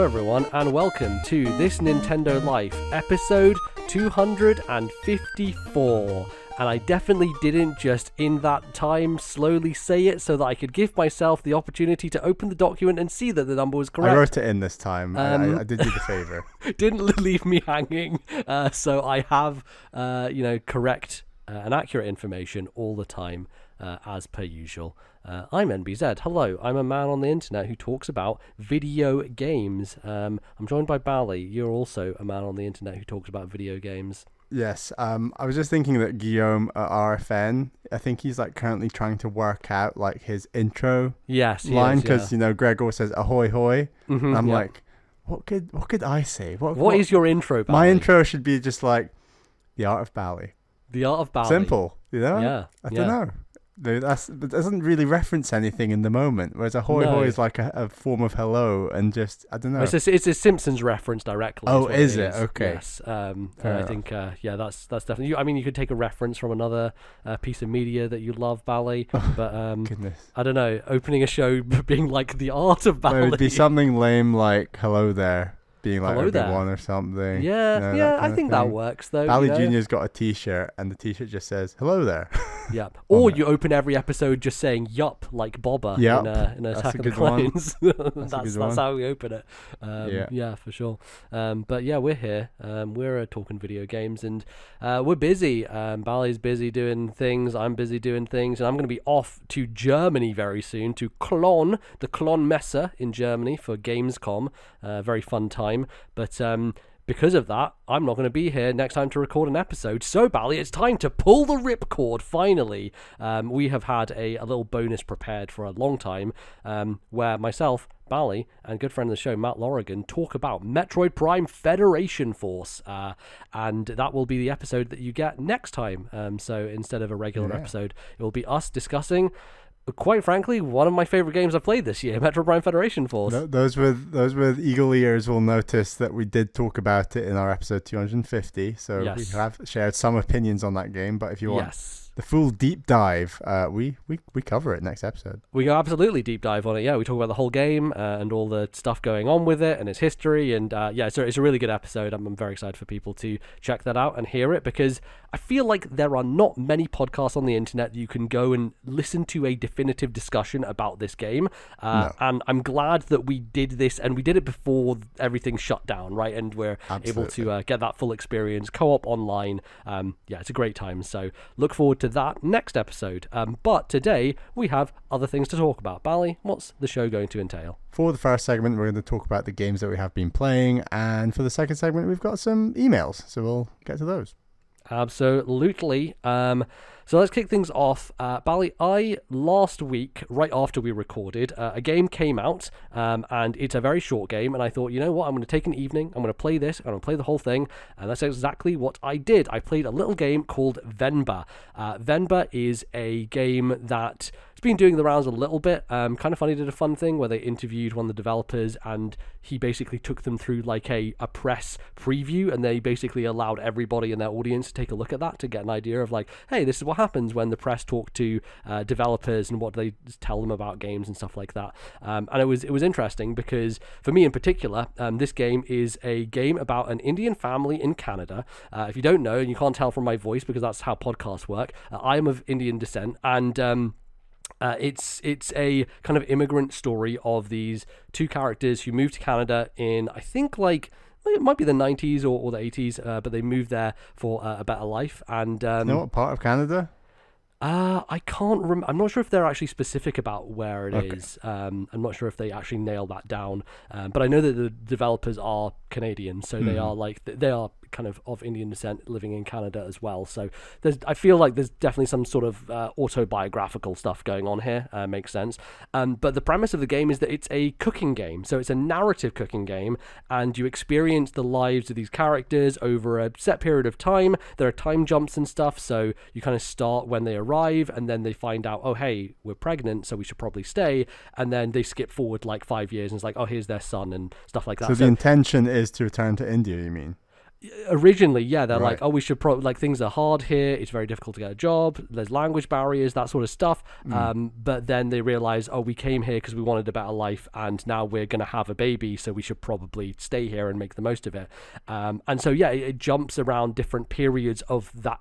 everyone, and welcome to This Nintendo Life, episode 254. And I definitely didn't just in that time slowly say it so that I could give myself the opportunity to open the document and see that the number was correct. I wrote it in this time. I did you the favor. Didn't leave me hanging. So I have, correct and accurate information all the time, as per usual. I'm NBZ. Hello, I'm a man on the internet who talks about video games. I'm joined by Bally. You're also a man on the internet who talks about video games. Yes, I was just thinking that Guillaume at RFN, I think he's like currently trying to work out like his intro line because Gregor says ahoy hoy, and I'm like, what could I say? What is your intro, Bally? My intro should be just like the art of Bally. The art of Bally. Simple, Yeah. I don't know. That doesn't really reference anything in the moment, whereas ahoy hoy is like a form of hello, and just I don't know. It's a Simpsons reference directly. Oh, is it? Okay. Yes. I think that's definitely. I mean, you could take a reference from another piece of media that you love, Bally, but goodness, I don't know. Opening a show being like the art of Bally. It would be something lame like hello there. Being like hello everyone there. Or something. Yeah, I think that works though. Bally Jr.'s got a t-shirt and the t-shirt just says hello there. Yeah. Or you open every episode just saying yup like Bobba in Attack of the Clones. That's how we open it. Yeah, for sure. But yeah, we're here. We're talking video games and we're busy. Bally's busy doing things. I'm busy doing things. And I'm going to be off to Germany very soon to Cologne, the Cologne Messe in Germany for Gamescom. Very fun time. But because of that, I'm not going to be here next time to record an episode. So, Bally, it's time to pull the ripcord, finally. We have had a little bonus prepared for a long time where myself, Bally, and good friend of the show, Matt Lorigan, talk about Metroid Prime Federation Force. And that will be the episode that you get next time. So instead of a regular episode, it will be us discussing, quite frankly, one of my favorite games I've played this year, Metroid Prime Federation Force. Those with eagle ears will notice that we did talk about it in our episode 250. So we have shared some opinions on that game. But if you want the full deep dive, we cover it next episode. We go absolutely deep dive on it. Yeah, we talk about the whole game and all the stuff going on with it and its history. And so it's a really good episode. I'm very excited for people to check that out and hear it because I feel like there are not many podcasts on the internet that you can go and listen to a definitive discussion about this game. And I'm glad that we did this, and we did it before everything shut down, right? And we're able to get that full experience, co-op online. It's a great time. So look forward to that next episode. But today we have other things to talk about. Bally, what's the show going to entail? For the first segment, we're going to talk about the games that we have been playing. And for the second segment, we've got some emails. So we'll get to those. Absolutely. So let's kick things off. Bally, last week, right after we recorded, a game came out, and it's a very short game, and I thought, you know what, I'm going to take an evening, I'm going to play this, I'm going to play the whole thing, and that's exactly what I did. I played a little game called Venba. Venba is a game that it's been doing the rounds a little bit. Kind of Funny did a fun thing where they interviewed one of the developers, and he basically took them through like a press preview, and they basically allowed everybody in their audience to take a look at that to get an idea of like, hey, this is what happens when the press talk to developers and what they tell them about games and stuff like that. And it was interesting because for me in particular, this game is a game about an Indian family in Canada. If you don't know, and you can't tell from my voice because that's how podcasts work, I am of Indian descent, and it's a kind of immigrant story of these two characters who moved to Canada in, I think, like, it might be the 90s or the 80s, but they moved there for a better life. And you know what part of Canada? I can't remember. I'm not sure if they're actually specific about where it is. I'm not sure if they actually nail that down. But I know that the developers are Canadian, so they are kind of Indian descent living in Canada as well. So I feel like there's definitely some sort of autobiographical stuff going on here. Makes sense. But the premise of the game is that it's a cooking game. So it's a narrative cooking game, and you experience the lives of these characters over a set period of time. There are time jumps and stuff, so you kind of start when they arrive, and then they find out, oh, hey, we're pregnant, so we should probably stay. And then they skip forward like 5 years, and it's like, oh, here's their son and stuff like that. So the intention is to return to India, you mean? Originally, yeah, they're like, oh, we should probably, like, things are hard here, it's very difficult to get a job, there's language barriers, that sort of stuff. But then they realize, oh, we came here because we wanted a better life, and now we're going to have a baby, so we should probably stay here and make the most of it. And so, yeah, it jumps around different periods of that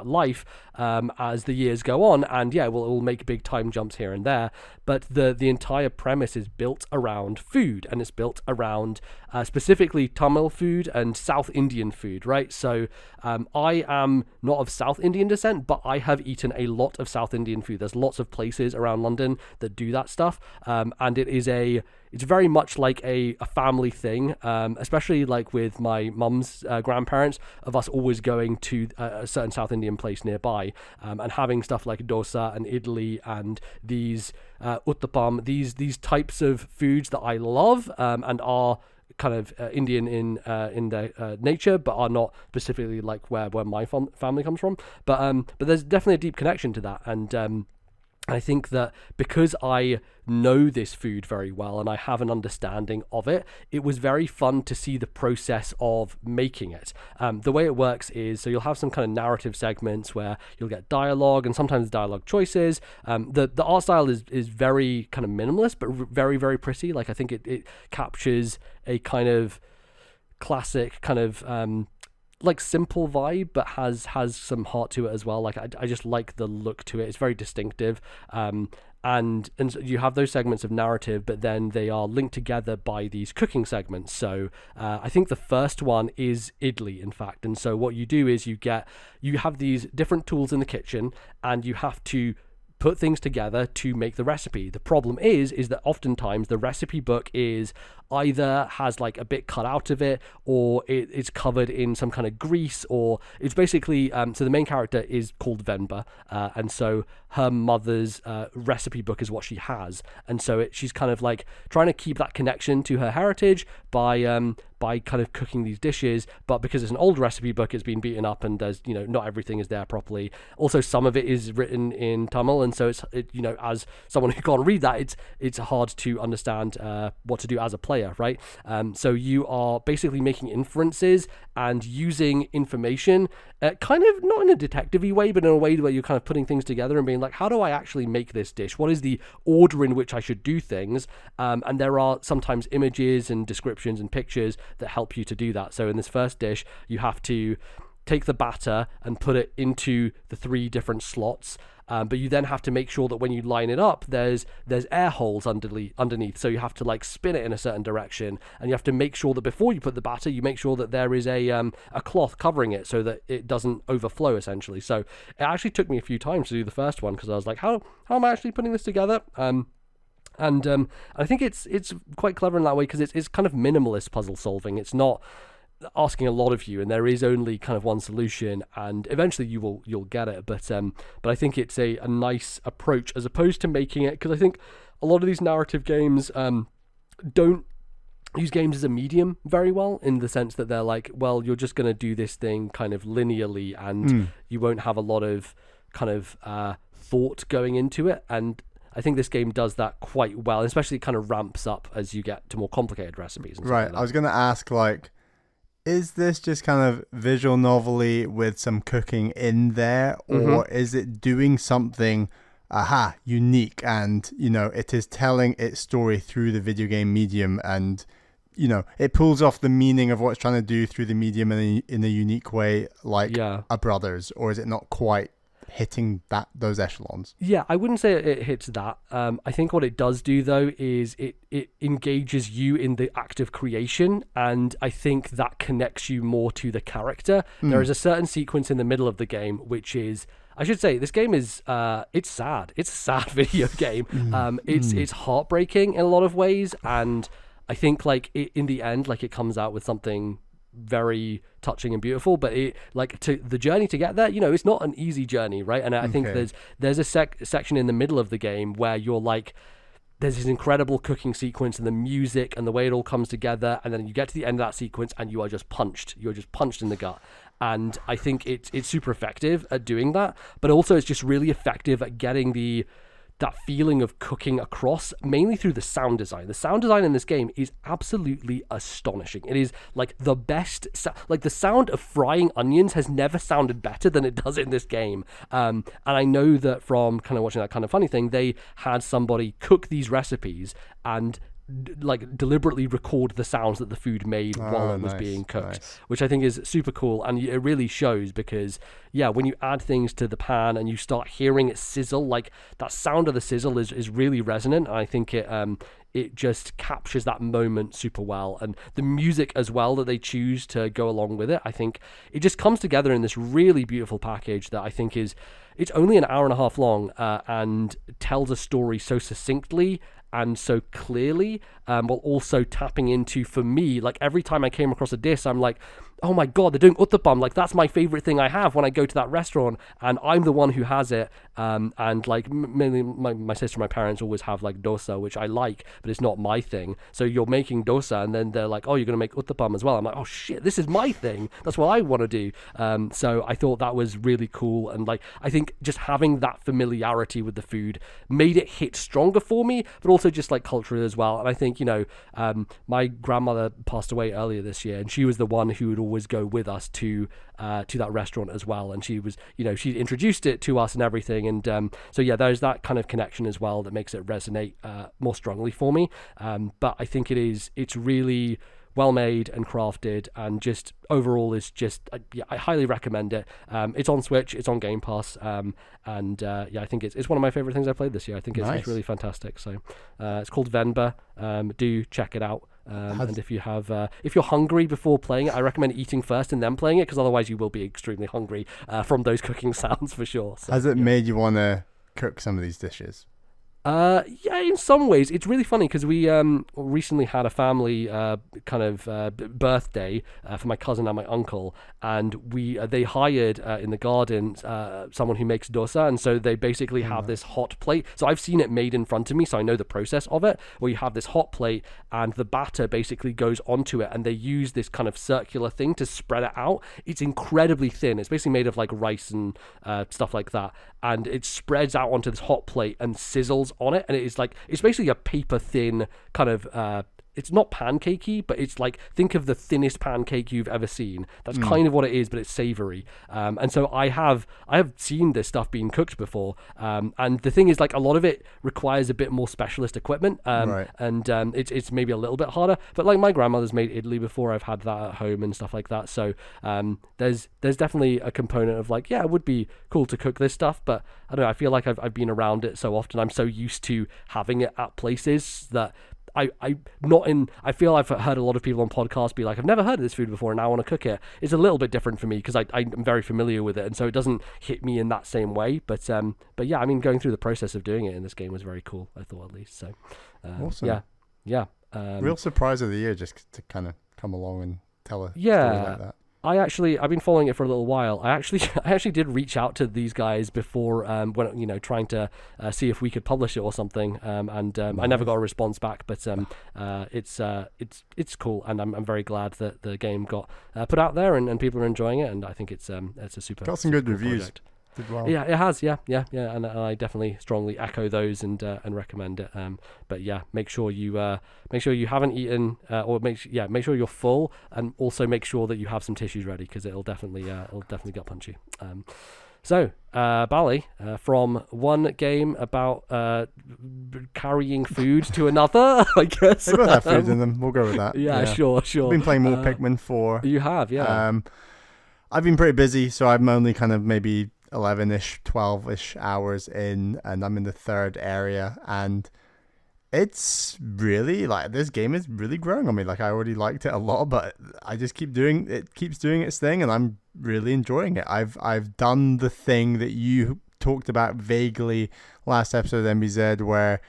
life as the years go on, and yeah, we'll make big time jumps here and there. But the entire premise is built around food, and it's built around specifically Tamil food and South Indian food, right? So I am not of South Indian descent, but I have eaten a lot of South Indian food. There's lots of places around London that do that stuff, and it's very much like a family thing, especially like with my mum's grandparents, of us always going to a certain South Indian place nearby, and having stuff like dosa and idli and these uttapam, these types of foods that I love, and are kind of Indian in their nature, but are not specifically like where my family comes from. But there's definitely a deep connection to that, and I think that because I know this food very well and I have an understanding of it, it was very fun to see the process of making it. The way it works is, so you'll have some kind of narrative segments where you'll get dialogue and sometimes dialogue choices. The art style is very kind of minimalist, but very, very pretty. Like, I think it captures a kind of classic kind of like simple vibe, but has some heart to it as well. Like, I just like the look to it. It's very distinctive. And so you have those segments of narrative, but then they are linked together by these cooking segments. So I think the first one is idli, in fact. And so what you do is you have these different tools in the kitchen, and you have to put things together to make the recipe. The problem is that oftentimes the recipe book is either has like a bit cut out of it, or it's covered in some kind of grease, or it's basically so the main character is called Venba, and so her mother's recipe book is what she has, and so she's kind of like trying to keep that connection to her heritage by kind of cooking these dishes, but because it's an old recipe book, it's been beaten up, and there's, not everything is there properly. Also, some of it is written in Tamil, and so it's as someone who can't read that, it's hard to understand what to do as a player, right? So you are basically making inferences and using information, kind of not in a detective-y way, but in a way where you're kind of putting things together and being like, how do I actually make this dish? What is the order in which I should do things? And there are sometimes images and descriptions and pictures that help you to do that. So in this first dish, you have to take the batter and put it into the 3 different slots. But you then have to make sure that when you line it up, there's air holes underneath. So you have to like spin it in a certain direction, and you have to make sure that before you put the batter, you make sure that there is a cloth covering it so that it doesn't overflow, essentially. So it actually took me a few times to do the first one, because I was like, how am I actually putting this together? And I think it's quite clever in that way, because it's kind of minimalist puzzle solving. It's not asking a lot of you, and there is only kind of one solution, and eventually you'll get it. But I think it's a nice approach, as opposed to making it, because I think a lot of these narrative games don't use games as a medium very well, in the sense that they're like, well, you're just going to do this thing kind of linearly, and you won't have a lot of kind of thought going into it. And I think this game does that quite well, especially it kind of ramps up as you get to more complicated recipes. And right. Like, I was going to ask, like, is this just kind of visual novel-y with some cooking in there, or is it doing something unique, and it is telling its story through the video game medium, and it pulls off the meaning of what it's trying to do through the medium in a unique way, like a Brothers? Or is it not quite hitting those echelons? Yeah, I wouldn't say it hits that. I think what it does do, though, is it engages you in the act of creation, and I think that connects you more to the character. There is a certain sequence in the middle of the game which is, I should say, this game is it's sad. It's a sad video game. It's heartbreaking in a lot of ways, and I think like in the end, like, it comes out with something very touching and beautiful, but it, like, to the journey to get there, it's not an easy journey, right? And I think there's a section in the middle of the game where you're like, there's this incredible cooking sequence and the music and the way it all comes together, and then you get to the end of that sequence and you're just punched in the gut. And I think it's super effective at doing that, but also it's just really effective at getting the that feeling of cooking across, mainly through the sound design. The sound design in this game is absolutely astonishing. It is like the best, like the sound of frying onions has never sounded better than it does in this game. And I know that from kind of watching that Kind of Funny thing, they had somebody cook these recipes and like deliberately record the sounds that the food made while it was being cooked, which I think is super cool. And it really shows because when you add things to the pan and you start hearing it sizzle, like that sound of the sizzle is really resonant. And I think it just captures that moment super well, and the music as well that they choose to go along with it, I think it just comes together in this really beautiful package that I think it's only an hour and a half long, and tells a story so succinctly and so clearly, while also tapping into, for me, like every time I came across a dish, I'm like, oh my god, they're doing uttapam, like that's my favorite thing I have when I go to that restaurant, and I'm the one who has it. And like mainly my sister and my parents always have like dosa, which I like, but it's not my thing. So you're making dosa and then they're like, oh, you're gonna make uttapam as well. I'm like, oh shit, this is my thing, that's what I want to do. So I thought that was really cool, and like I think just having that familiarity with the food made it hit stronger for me, but also just like culturally as well. And I think, my grandmother passed away earlier this year, and she was the one who would always go with us to that restaurant as well, and she was, she introduced it to us and everything, and so there's that kind of connection as well that makes it resonate more strongly for me. But I think it's really well made and crafted, and just overall is just I highly recommend it. It's on Switch, it's on Game Pass, and I think it's one of my favorite things I played this year. I think it's really fantastic. So it's called Venba. Do check it out. And if you're hungry before playing it, I recommend eating first and then playing it, because otherwise you will be extremely hungry from those cooking sounds for sure. So, has it made you want to cook some of these dishes? In some ways. It's really funny because we recently had a family birthday for my cousin and my uncle, and they hired in the garden someone who makes dosa, and so they basically have this hot plate. So I've seen it made in front of me, so I know the process of it, where you have this hot plate and the batter basically goes onto it, and they use this kind of circular thing to spread it out. It's incredibly thin. It's basically made of like rice and stuff like that, and it spreads out onto this hot plate and sizzles on it, and it's basically a paper thin kind of it's not pancakey, but it's like, think of the thinnest pancake you've ever seen. That's kind of what it is, but it's savory. And so I have seen this stuff being cooked before, and the thing is, like, a lot of it requires a bit more specialist equipment, and it's maybe a little bit harder. But like my grandmother's made idli before, I've had that at home and stuff like that. So there's definitely a component of like, it would be cool to cook this stuff, but I don't know, I feel like I've been around it so often, I'm so used to having it at places that I feel I've heard a lot of people on podcasts be like, I've never heard of this food before and now I want to cook it. It's a little bit different for me because I'm very familiar with it, and so it doesn't hit me in that same way. But yeah, I mean, going through the process of doing it in this game was very cool, I thought, at least. So awesome. Yeah. Real surprise of the year, just to kind of come along and tell a story like that. I've been following it for a little while. I actually did reach out to these guys before, when trying to see if we could publish it or something, and I never got a response back. But it's cool, and I'm very glad that the game got put out there and people are enjoying it, and I think it's a super got some good cool reviews. Project. Well. Yeah, it has. Yeah, and I definitely strongly echo those and recommend it. But yeah, make sure you haven't eaten, or make sure you're full, and also make sure that you have some tissues ready, because it'll definitely gut punch you. So, Bali, from one game about carrying food to another, I guess. They both have food in them. We'll go with that. Yeah. Sure. I've been playing more Pikmin 4. You have, yeah. I've been pretty busy, so I'm only kind of maybe 11-ish, 12-ish hours in, and I'm in the third area, and it's really, like, this game is really growing on me. Like, I already liked it a lot, but I just keeps doing its thing, and I'm really enjoying it. I've done the thing that you talked about vaguely last episode of MBZ, where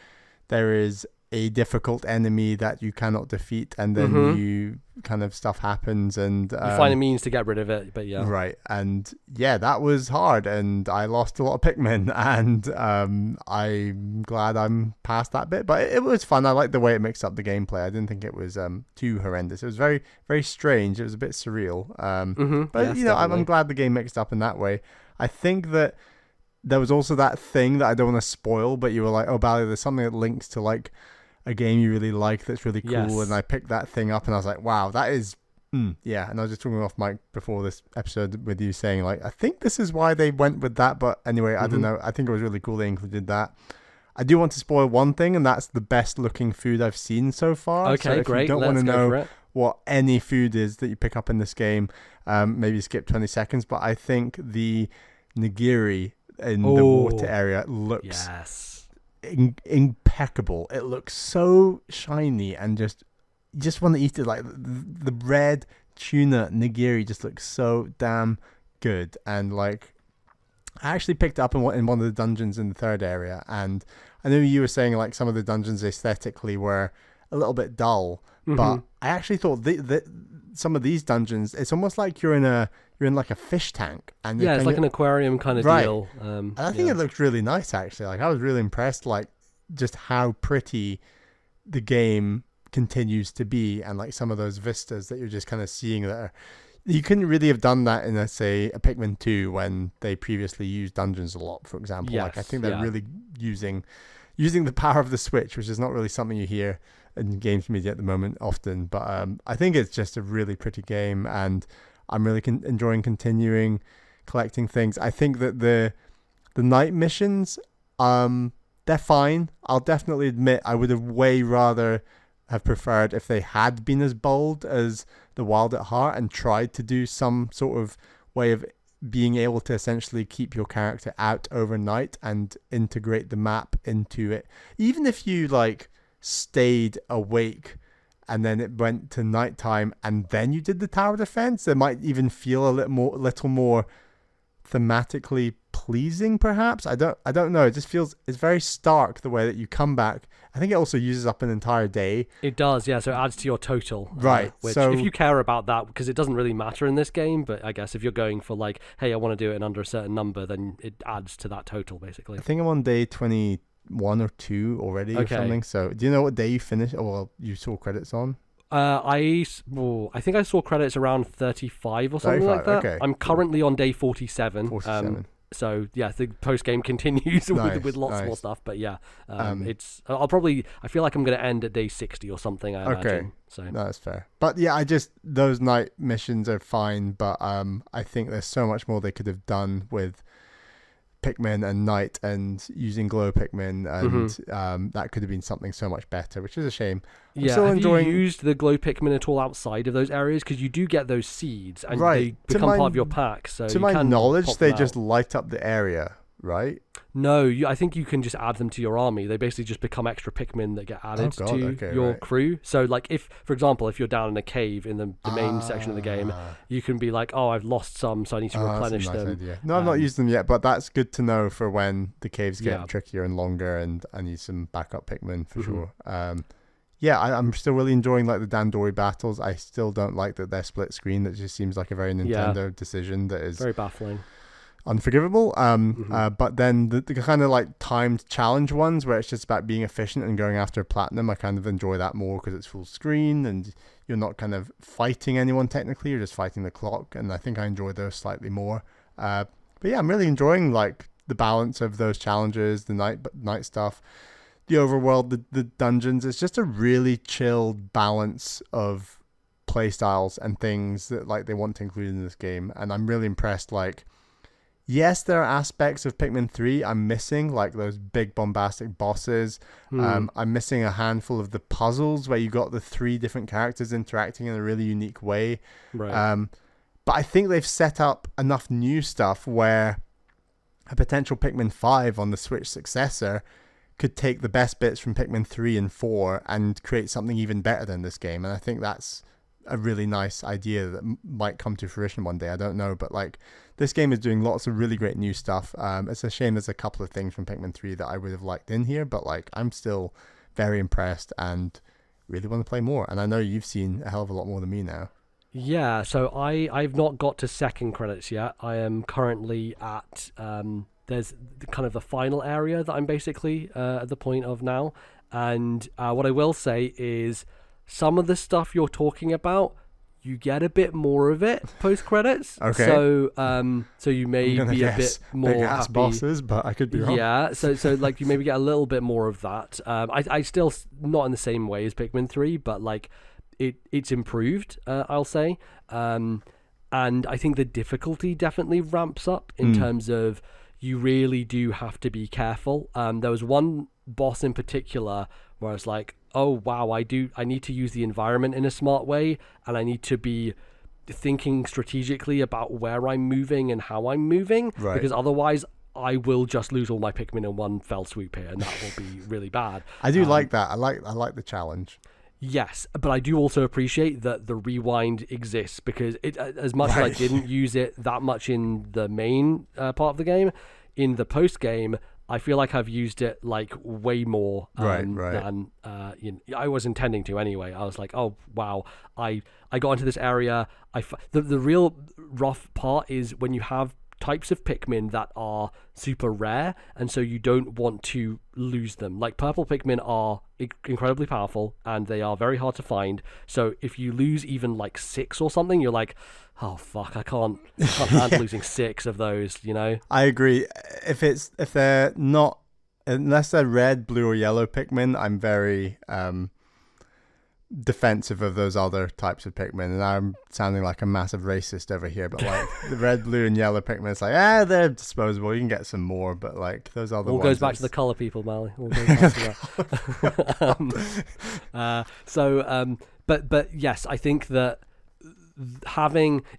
there is a difficult enemy that you cannot defeat, and then you kind of stuff happens, and you find a means to get rid of it. But yeah, right. And yeah, that was hard, and I lost a lot of Pikmin, and I'm glad I'm past that bit. But it was fun. I liked the way it mixed up the gameplay. I didn't think it was too horrendous. It was very, very strange. It was a bit surreal. But yes, I'm glad the game mixed up in that way. I think that there was also that thing that I don't want to spoil, but you were like, oh, Bally, there's something that links to like a game you really like that's really cool. Yes. And I picked that thing up and I was like, wow, that is, yeah. And I was just talking off mic before this episode with you saying like, I think this is why they went with that. But anyway, I don't know. I think it was really cool they included that. I do want to spoil one thing, and that's the best looking food I've seen so far. Okay, so if great. You don't want to know what any food is that you pick up in this game, maybe skip 20 seconds. But I think the nigiri in the water area looks impeccable. It looks so shiny and just want to eat it. Like the red tuna nigiri just looks so damn good. And like, I actually picked it up in one of the dungeons in the third area, and I know you were saying like some of the dungeons aesthetically were a little bit dull, but I actually thought that some of these dungeons, it's almost like you're in like a fish tank, and it's like an aquarium kind of deal. And I think it looked really nice actually. Like I was really impressed, like just how pretty the game continues to be, and like some of those vistas that you're just kind of seeing there. You couldn't really have done that in, let's say, a Pikmin 2 when they previously used dungeons a lot, for example. Yes, like I think they're really using the power of the Switch, which is not really something you hear in games media at the moment often. But I think it's just a really pretty game, and I'm really enjoying continuing collecting things. I think that the night missions, they're fine. I'll definitely admit I would have way rather have preferred if they had been as bold as the Wild at Heart and tried to do some sort of way of being able to essentially keep your character out overnight and integrate the map into it. Even if you like stayed awake and then it went to nighttime and then you did the tower defense, it might even feel a little more thematically pleasing, perhaps. I don't know. It just feels, it's very stark the way that you come back. I think it also uses up an entire day. It does, yeah. So it adds to your total, right? Which, so if you care about that, because it doesn't really matter in this game, but I guess if you're going for like, hey, I want to do it in under a certain number, then it adds to that total basically. I think I'm on day 21 or 2 already or something. So do you know what day you finished? Oh, well, you saw credits on. I think I saw credits around 35 or something 35, like that. Okay. I'm currently on day 47. 47. So yeah, the post game continues with lots more stuff. But yeah, I feel like I'm going to end at day 60 or something. I imagine. So no, that's fair. But yeah, those night missions are fine. But I think there's so much more they could have done with Pikmin and night and using glow Pikmin, and that could have been something so much better, which is a shame. Have you used the glow Pikmin at all outside of those areas? Because you do get those seeds and they become part of your pack. So to my knowledge, they just light up the area, right? No, I think you can just add them to your army. They basically just become extra Pikmin that get added to your crew. So like if, for example, if you're down in a cave in the main section of the game, you can be like, oh, I've lost some, so I need to replenish them. Idea. No, I've not used them yet, but that's good to know for when the caves get trickier and longer, and I need some backup Pikmin for sure. I'm still really enjoying like the Dandori battles. I still don't like that they're split screen. That just seems like a very Nintendo decision that is very baffling. Unforgivable. But then the kind of like timed challenge ones where it's just about being efficient and going after platinum, I kind of enjoy that more because it's full screen and you're not kind of fighting anyone technically, you're just fighting the clock, and I think I enjoy those slightly more. But yeah, I'm really enjoying like the balance of those challenges, the night stuff, the overworld, the dungeons. It's just a really chilled balance of play styles and things that like they want to include in this game, and I'm really impressed. Like, yes, there are aspects of Pikmin 3 I'm missing, like those big bombastic bosses. I'm missing a handful of the puzzles where you got the 3 different characters interacting in a really unique way. Right. But I think they've set up enough new stuff where a potential Pikmin 5 on the Switch successor could take the best bits from Pikmin 3 and 4 and create something even better than this game. And I think that's a really nice idea that might come to fruition one day. I don't know, but like this game is doing lots of really great new stuff. It's a shame there's a couple of things from Pikmin 3 that I would have liked in here, but like I'm still very impressed and really want to play more. And I know you've seen a hell of a lot more than me now. Yeah, so I've not got to second credits yet. I am currently at there's kind of the final area that I'm basically at the point of now. And what I will say is some of the stuff you're talking about, you get a bit more of it post credits. Okay. So you may be a bit more big ass happy. Bosses, but I could be wrong. Yeah. So like you maybe get a little bit more of that. I still not in the same way as Pikmin 3, but like it's improved. I'll say. And I think the difficulty definitely ramps up in terms of you really do have to be careful. There was one boss in particular where I was like, oh wow, I need to use the environment in a smart way, and I need to be thinking strategically about where I'm moving and how I'm moving, because otherwise I will just lose all my Pikmin in one fell swoop here, and that will be really bad. I do like that. I like the challenge. Yes, but I do also appreciate that the rewind exists, because it, as much as I didn't use it that much in the main part of the game, in the post game, I feel like I've used it like way more than I was intending to anyway. I was like, oh wow, I got into this area. The real rough part is when you have types of Pikmin that are super rare, and so you don't want to lose them. Like purple Pikmin are incredibly powerful, and they are very hard to find. So if you lose even like 6 or something, you're like, oh fuck, I can't handle losing 6 of those, you know? I agree. If they're not, unless they're red, blue, or yellow Pikmin, I'm very defensive of those other types of Pikmin, and I'm sounding like a massive racist over here, but like the red, blue, and yellow Pikmin, it's like they're disposable. You can get some more, but like those other all ones, goes back to the color people, Mally. All goes back to that. But yes, I think that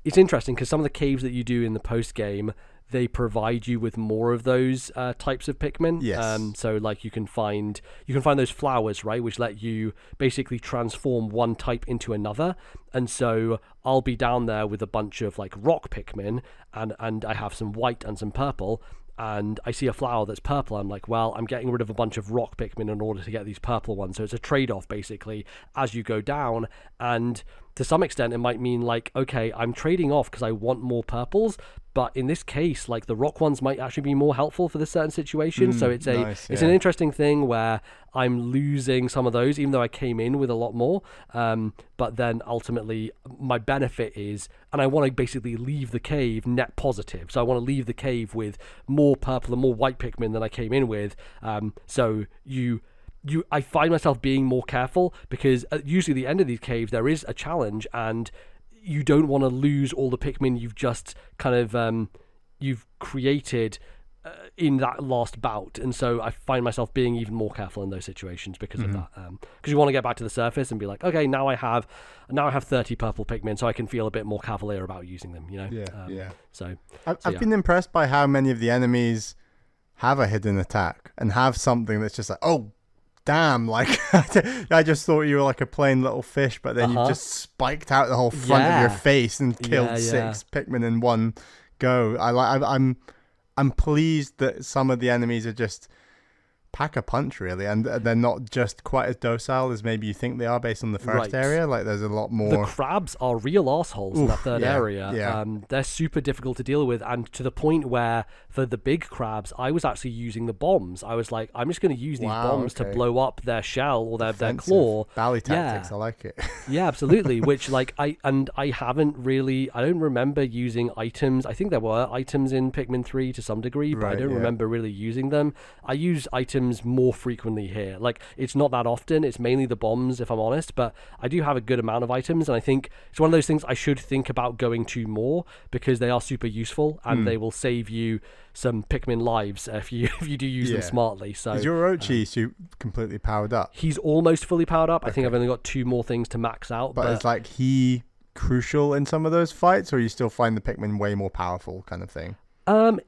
it's interesting because some of the caves that you do in the post game, they provide you with more of those types of Pikmin. Yes. So like you can find those flowers, right, which let you basically transform one type into another. And so I'll be down there with a bunch of like rock Pikmin, and I have some white and some purple, and I see a flower that's purple. I'm like, well, I'm getting rid of a bunch of rock Pikmin in order to get these purple ones. So it's a trade-off basically as you go down, and to some extent it might mean like, okay, I'm trading off because I want more purples, but in this case, like the rock ones might actually be more helpful for this certain situation. So it's it's an interesting thing where I'm losing some of those, even though I came in with a lot more. But then ultimately my benefit is, and I want to basically leave the cave net positive. So I want to leave the cave with more purple and more white Pikmin than I came in with. I find myself being more careful, because usually at the end of these caves there is a challenge, and you don't want to lose all the Pikmin you've just kind of you've created in that last bout. And so I find myself being even more careful in those situations because of that, because you want to get back to the surface and be like, okay, now I have 30 purple Pikmin, so I can feel a bit more cavalier about using them, you know. So I've been impressed by how many of the enemies have a hidden attack and have something that's just like, oh damn, like I just thought you were like a plain little fish, but then you just spiked out the whole front of your face and killed 6 Pikmin in one go. I'm pleased that some of the enemies are just pack a punch, really, and they're not just quite as docile as maybe you think they are based on the first area. Like there's a lot more. The crabs are real assholes in that third area. They're super difficult to deal with, and to the point where for the big crabs I was actually using the bombs. I was like, I'm just going to use these bombs to blow up their shell or their claw. Bally tactics. I like it. Yeah, absolutely. Which like I don't remember using items. I think there were items in Pikmin 3 to some degree, but I don't remember really using them. I use items more frequently here. Like it's not that often. It's mainly the bombs, if I'm honest, but I do have a good amount of items, and I think it's one of those things I should think about going to more, because they are super useful and they will save you some Pikmin lives if you do use them smartly. So is your Ochi suit completely powered up? He's almost fully powered up. I think I've only got 2 more things to max out, but it's like he crucial in some of those fights, or you still find the Pikmin way more powerful kind of thing?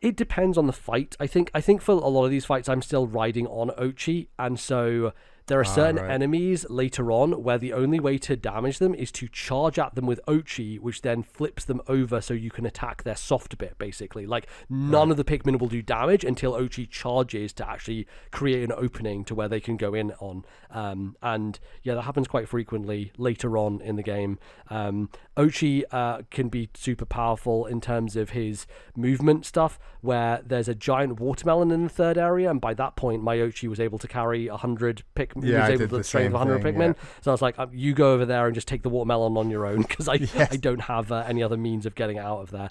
It depends on the fight. I think for a lot of these fights I'm still riding on Ochi, and so there are certain enemies later on where the only way to damage them is to charge at them with Ochi, which then flips them over so you can attack their soft bit, basically. Like none of the Pikmin will do damage until Ochi charges to actually create an opening to where they can go in on. And yeah, that happens quite frequently later on in the game. Ochi can be super powerful in terms of his movement stuff, where there's a giant watermelon in the third area, and by that point my Ochi was able to carry 100 Pikmin who was able to train 100 Pikmin. Yeah. So I was like, you go over there and just take the watermelon on your own, because I don't have any other means of getting out of there.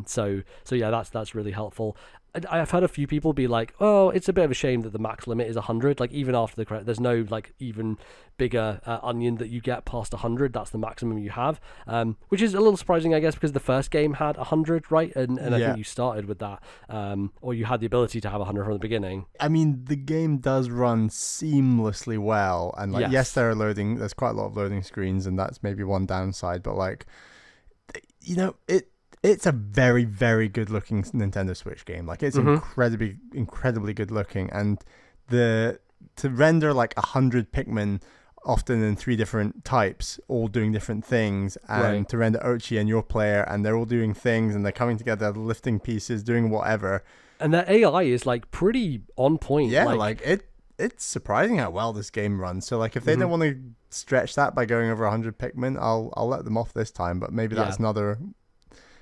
So yeah, that's really helpful. I've heard a few people be like, oh, it's a bit of a shame that the max limit is 100. Like, even after the credit, there's no like even bigger onion that you get past 100. That's the maximum you have, which is a little surprising, I guess, because the first game had 100, right? And I think you started with that, or you had the ability to have 100 from the beginning. I mean, the game does run seamlessly well, and like, yes, there's quite a lot of loading screens, and that's maybe one downside, but like, you know, it's a very, very good looking Nintendo Switch game. Like, it's incredibly good looking, and to render like 100 Pikmin, often in 3 different types, all doing different things, and to render Ochi and your player, and they're all doing things, and they're coming together, lifting pieces, doing whatever. And their AI is like pretty on point. Yeah, like it's surprising how well this game runs. So like, if they don't want to stretch that by going over 100 Pikmin, I'll let them off this time. But maybe that's another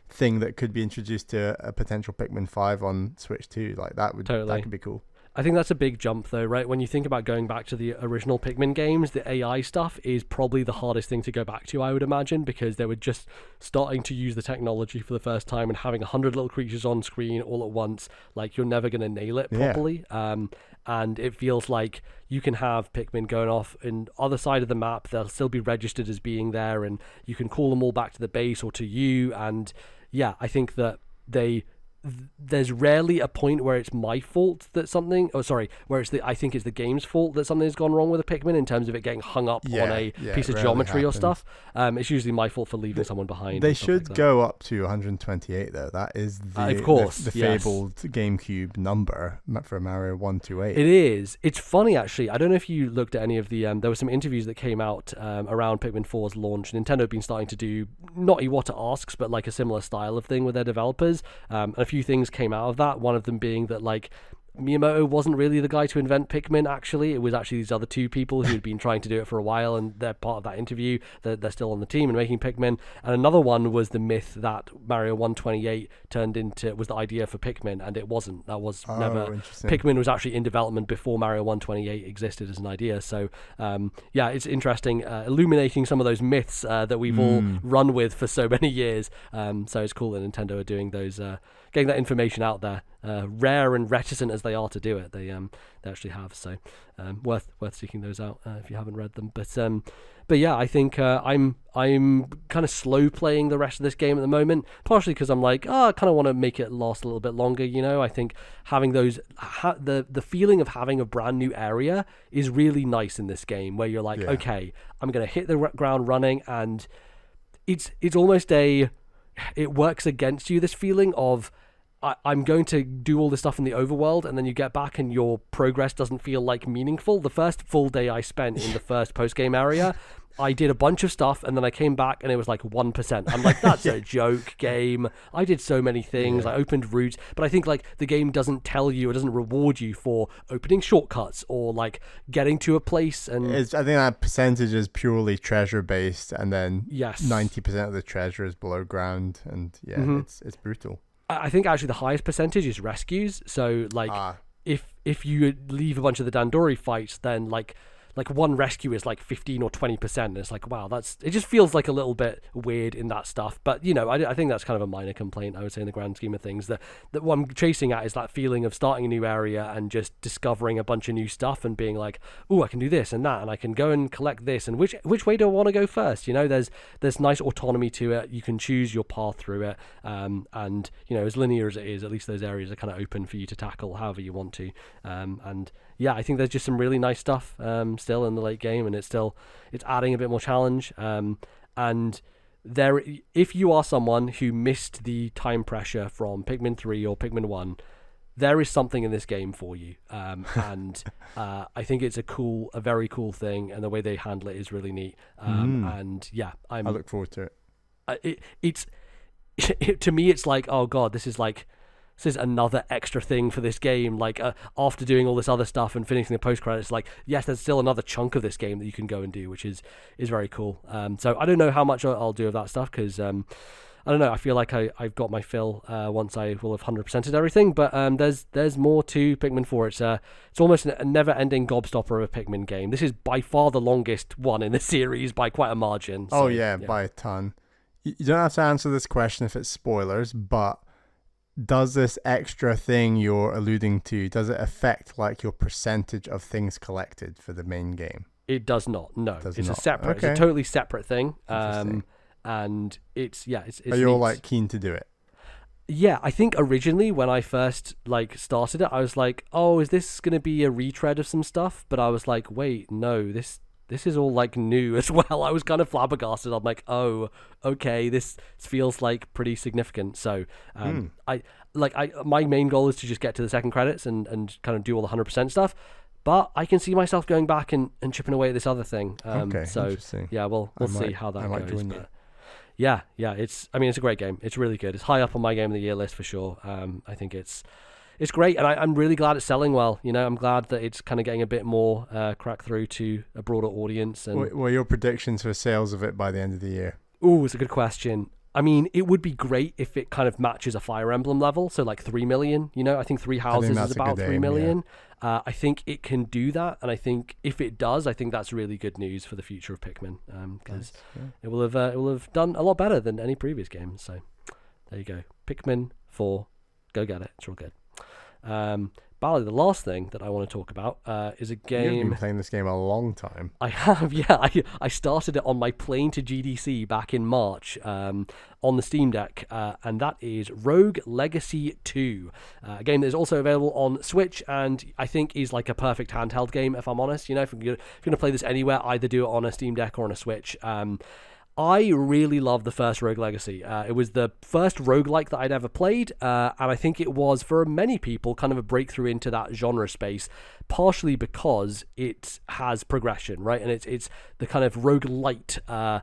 thing that could be introduced to a potential Pikmin 5 on Switch 2. Like, that could be cool. I think that's a big jump, though, right? When you think about going back to the original Pikmin games, the AI stuff is probably the hardest thing to go back to, I would imagine, because they were just starting to use the technology for the first time, and having 100 little creatures on screen all at once, like, you're never going to nail it properly. And it feels like you can have Pikmin going off in other side of the map. They'll still be registered as being there, and you can call them all back to the base or to you. And yeah, I think that there's rarely a point where it's my fault that something, where I think it's the game's fault that something's gone wrong with a Pikmin in terms of it getting hung up on a piece of geometry or stuff. It's usually my fault for leaving someone behind. They should go up to 128 though. That is the fabled GameCube number for Mario 128. It is. It's funny, actually. I don't know if you looked at any of the there were some interviews that came out around Pikmin 4's launch. Nintendo had been starting to do not Iwata Asks, but like a similar style of thing with their developers. And a few things came out of that, one of them being that like Miyamoto wasn't really the guy to invent Pikmin. Actually, it was actually these other 2 people who had been trying to do it for a while, and they're part of that interview. They're still on the team and making Pikmin. And another one was the myth that Mario 128 was the idea for Pikmin, and it wasn't. That was never. Pikmin was actually in development before Mario 128 existed as an idea. So yeah, it's interesting, illuminating some of those myths that we've all run with for so many years. So it's cool that Nintendo are doing those, getting that information out there. Rare and reticent as they are to do it, they actually have. So worth seeking those out if you haven't read them. But yeah, I think I'm kind of slow playing the rest of this game at the moment, partially because I'm like, I kind of want to make it last a little bit longer. You know, I think having those the feeling of having a brand new area is really nice in this game, where you're like, okay, I'm gonna hit the ground running, and it's almost it works against you, this feeling of I'm going to do all this stuff in the overworld, and then you get back and your progress doesn't feel like meaningful. The first full day I spent in the first post-game area, I did a bunch of stuff, and then I came back and it was like 1%. I'm like, that's a joke game. I did so many things. I opened routes, but I think like the game doesn't tell you, it doesn't reward you for opening shortcuts or like getting to a place. And I think that percentage is purely treasure based, and then 90% of the treasure is below ground, and it's brutal. I think actually the highest percentage is rescues. So like if you leave a bunch of the Dandori fights, then like one rescue is like 15 or 20%, and it's like, wow, it just feels like a little bit weird in that stuff. But you know, I think that's kind of a minor complaint, I would say, in the grand scheme of things. That what I'm chasing at is that feeling of starting a new area and just discovering a bunch of new stuff and being like, oh, I can do this and that, and I can go and collect this, and which way do I want to go first? You know, there's nice autonomy to it. You can choose your path through it, and you know, as linear as it is, at least those areas are kind of open for you to tackle however you want to, and yeah, I think there's just some really nice stuff still in the late game, and it's adding a bit more challenge. And there, if you are someone who missed the time pressure from Pikmin 3 or Pikmin 1, there is something in this game for you. And I think it's a very cool thing, and the way they handle it is really neat. And yeah, I look forward to it. It's to me, it's like, oh god, this is another extra thing for this game. Like after doing all this other stuff and finishing the post credits, like, yes, there's still another chunk of this game that you can go and do, which is very cool. So I don't know how much I'll do of that stuff, because I don't know. I feel like I've got my fill once I will have 100%ed everything. But there's more to Pikmin 4. It's almost a never-ending gobstopper of a Pikmin game. This is by far the longest one in the series by quite a margin. So, by a ton. You don't have to answer this question if it's spoilers, but does this extra thing you're alluding to, does it affect like your percentage of things collected for the main game? It does not. No, it's a totally separate thing. And it's Are you all like keen to do it? Yeah, I think originally when I first like started it, I was like, oh, is this going to be a retread of some stuff? But I was like, wait, no, this is all like new as well. I was kind of flabbergasted. I'm like, oh, okay, this feels like pretty significant. So my main goal is to just get to the second credits and kind of do all the 100% stuff. But I can see myself going back and chipping away at this other thing. So interesting. Yeah, we'll see how that goes. But yeah, it's a great game. It's really good. It's high up on my game of the year list for sure. I think it's great, and I'm really glad it's selling well. You know, I'm glad that it's kind of getting a bit more crack through to a broader audience. And what are your predictions for sales of it by the end of the year? Ooh, it's a good question. I mean, it would be great if it kind of matches a Fire Emblem level, so like 3 million. You know, I think Three Houses is about 3 million. Yeah. I think it can do that, and I think if it does, I think that's really good news for the future of Pikmin, because it will have done a lot better than any previous game. So there you go, Pikmin 4, go get it. It's real good. Bally, the last thing that I want to talk about is a game. You've been playing this game a long time. I have, yeah. I started it on my plane to GDC back in March on the Steam Deck, and that is Rogue Legacy 2, a game that is also available on Switch, and I think is like a perfect handheld game, if I'm honest. You know, if you're going to play this anywhere, either do it on a Steam Deck or on a Switch. I really love the first Rogue Legacy. It was the first roguelike that I'd ever played, and I think it was, for many people, kind of a breakthrough into that genre space, partially because it has progression, right? And it's the kind of roguelite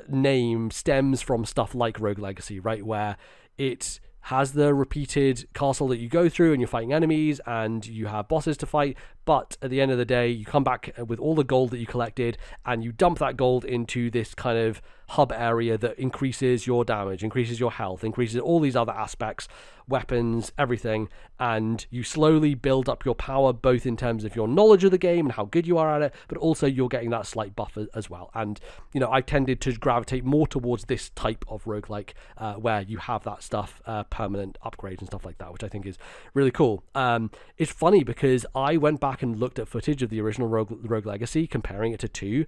name stems from stuff like Rogue Legacy, right? Where it has the repeated castle that you go through and you're fighting enemies and you have bosses to fight, but at the end of the day, you come back with all the gold that you collected and you dump that gold into this kind of hub area that increases your damage, increases your health, increases all these other aspects, weapons, everything, and you slowly build up your power, both in terms of your knowledge of the game and how good you are at it, but also you're getting that slight buff as well. And, you know, I tended to gravitate more towards this type of roguelike where you have that stuff, permanent upgrades and stuff like that, which I think is really cool. It's funny because I went back and looked at footage of the original Rogue Legacy, comparing it to 2,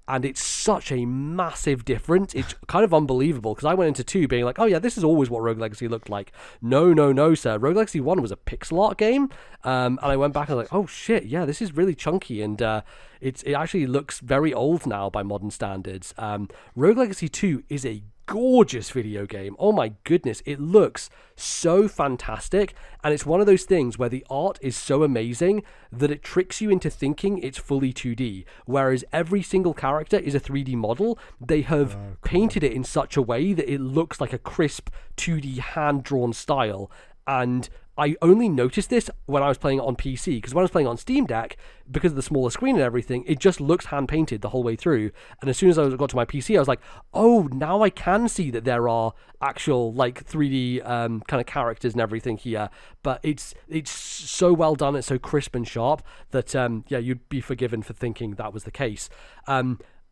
and it's such a massive difference. It's kind of unbelievable, because I went into 2 being like, oh yeah, this is always what Rogue Legacy looked like. No, sir. Rogue Legacy 1 was a pixel art game, and I went back and I was like, oh shit, yeah, this is really chunky, and it actually looks very old now by modern standards. Rogue Legacy 2 is a gorgeous video game. Oh my goodness, it looks so fantastic, and it's one of those things where the art is so amazing that it tricks you into thinking it's fully 2D, whereas every single character is a 3D model. They have painted it in such a way that it looks like a crisp 2D hand-drawn style, and I only noticed this when I was playing it on PC, because when I was playing on Steam Deck, because of the smaller screen and everything, it just looks hand-painted the whole way through. And as soon as I got to my PC, I was like, oh, now I can see that there are actual like 3D kind of characters and everything here. But it's so well done, it's so crisp and sharp that, you'd be forgiven for thinking that was the case.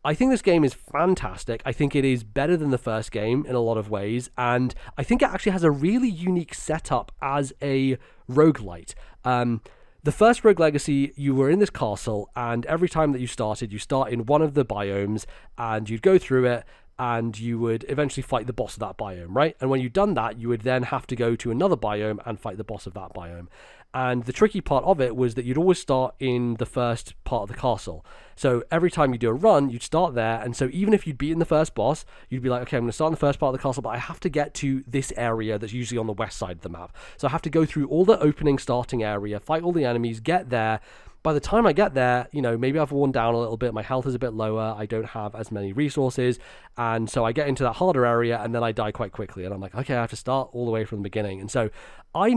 I think this game is fantastic. I think it is better than the first game in a lot of ways, and I think it actually has a really unique setup as a roguelite. The first Rogue Legacy, you were in this castle, and every time that you start in one of the biomes, and you'd go through it, and you would eventually fight the boss of that biome, right? And when you'd done that, you would then have to go to another biome and fight the boss of that biome. And the tricky part of it was that you'd always start in the first part of the castle. So every time you do a run, you'd start there. And so even if you'd beaten the first boss, you'd be like, okay, I'm going to start in the first part of the castle, but I have to get to this area that's usually on the west side of the map. So I have to go through all the opening starting area, fight all the enemies, get there. By the time I get there, you know, maybe I've worn down a little bit, my health is a bit lower, I don't have as many resources, and so I get into that harder area, and then I die quite quickly, and I'm like, okay, I have to start all the way from the beginning. And so I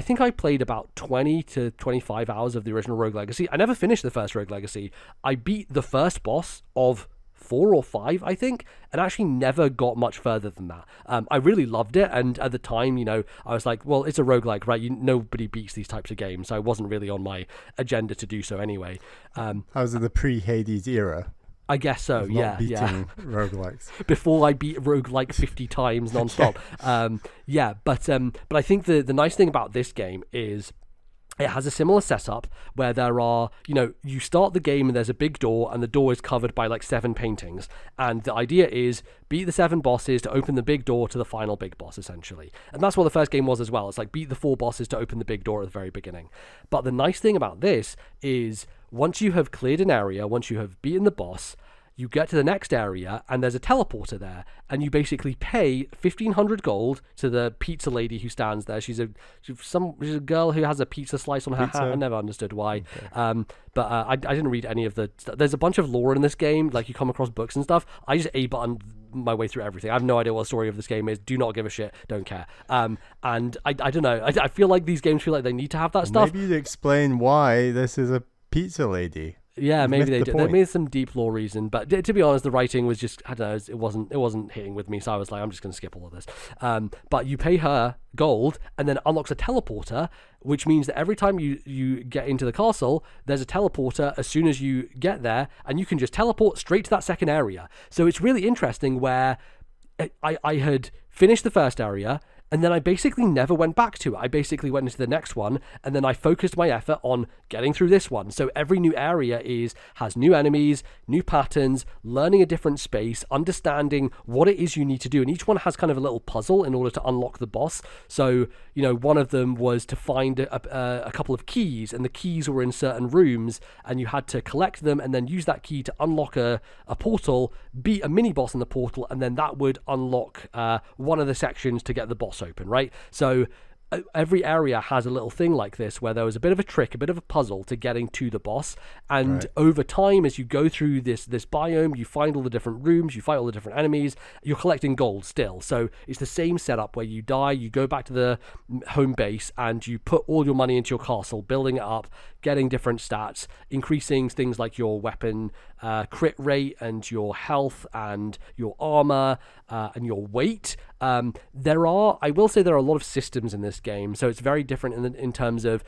think I played about 20 to 25 hours of the original Rogue Legacy. I never finished the first Rogue Legacy. I beat the first boss of 4 or 5, I think, and actually never got much further than that. I really loved it, and at the time, I was like, well, it's a roguelike, right? Nobody beats these types of games, so it wasn't really on my agenda to do so anyway. I was in the pre-Hades era. I guess so, yeah. Roguelikes. Before I beat roguelike 50 times nonstop. But I think the nice thing about this game is it has a similar setup where there are, you start the game and there's a big door, and the door is covered by like 7 paintings. And the idea is beat the 7 bosses to open the big door to the final big boss, essentially. And that's what the first game was as well. It's like beat the 4 bosses to open the big door at the very beginning. But the nice thing about this is once you have cleared an area, once you have beaten the boss, you get to the next area and there's a teleporter there, and you basically pay 1,500 gold to the pizza lady who stands there. She's a girl who has a pizza slice on her hat. I never understood why. Okay. But I didn't read any of the... There's a bunch of lore in this game, like you come across books and stuff. I just A-button my way through everything. I have no idea what the story of this game is. Do not give a shit. Don't care. And I don't know. I feel like these games feel like they need to have that stuff. Maybe you'd explain why this is a pizza lady. Yeah, maybe they did. They made some deep lore reason, but to be honest, the writing was just, I don't know, it wasn't hitting with me, so I was like, I'm just going to skip all of this. But you pay her gold, and then it unlocks a teleporter, which means that every time you get into the castle, there's a teleporter as soon as you get there, and you can just teleport straight to that second area. So it's really interesting where I had finished the first area, and then I basically never went back to it. I basically went into the next one, and then I focused my effort on getting through this one. So every new area has new enemies, new patterns, learning a different space, understanding what it is you need to do. And each one has kind of a little puzzle in order to unlock the boss. So, one of them was to find a couple of keys, and the keys were in certain rooms, and you had to collect them and then use that key to unlock a portal, beat a mini boss in the portal, and then that would unlock one of the sections to get the boss open, right? So every area has a little thing like this where there was a bit of a trick, a bit of a puzzle to getting to the boss. And over time, as you go through this biome, you find all the different rooms, you fight all the different enemies, you're collecting gold still. So it's the same setup where you die, you go back to the home base, and you put all your money into your castle, building it up, getting different stats, increasing things like your weapon crit rate and your health and your armor and your weight. I will say there are a lot of systems in this game, so it's very different in terms of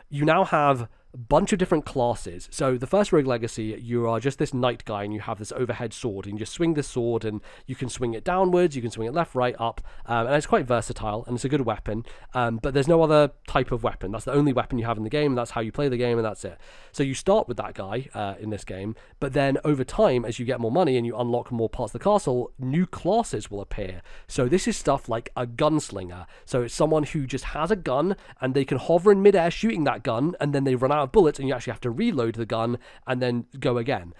you now have a bunch of different classes. So the first Rogue Legacy, you are just this knight guy, and you have this overhead sword, and you just swing this sword, and you can swing it downwards, you can swing it left, right, up, and it's quite versatile, and it's a good weapon, but there's no other type of weapon. That's the only weapon you have in the game, and that's how you play the game, and that's it. So you start with that guy in this game, but then over time, as you get more money and you unlock more parts of the castle, new classes will appear. So this is stuff like a gunslinger. So it's someone who just has a gun, and they can hover in midair shooting that gun, and then they run out of bullets, and you actually have to reload the gun and then go again.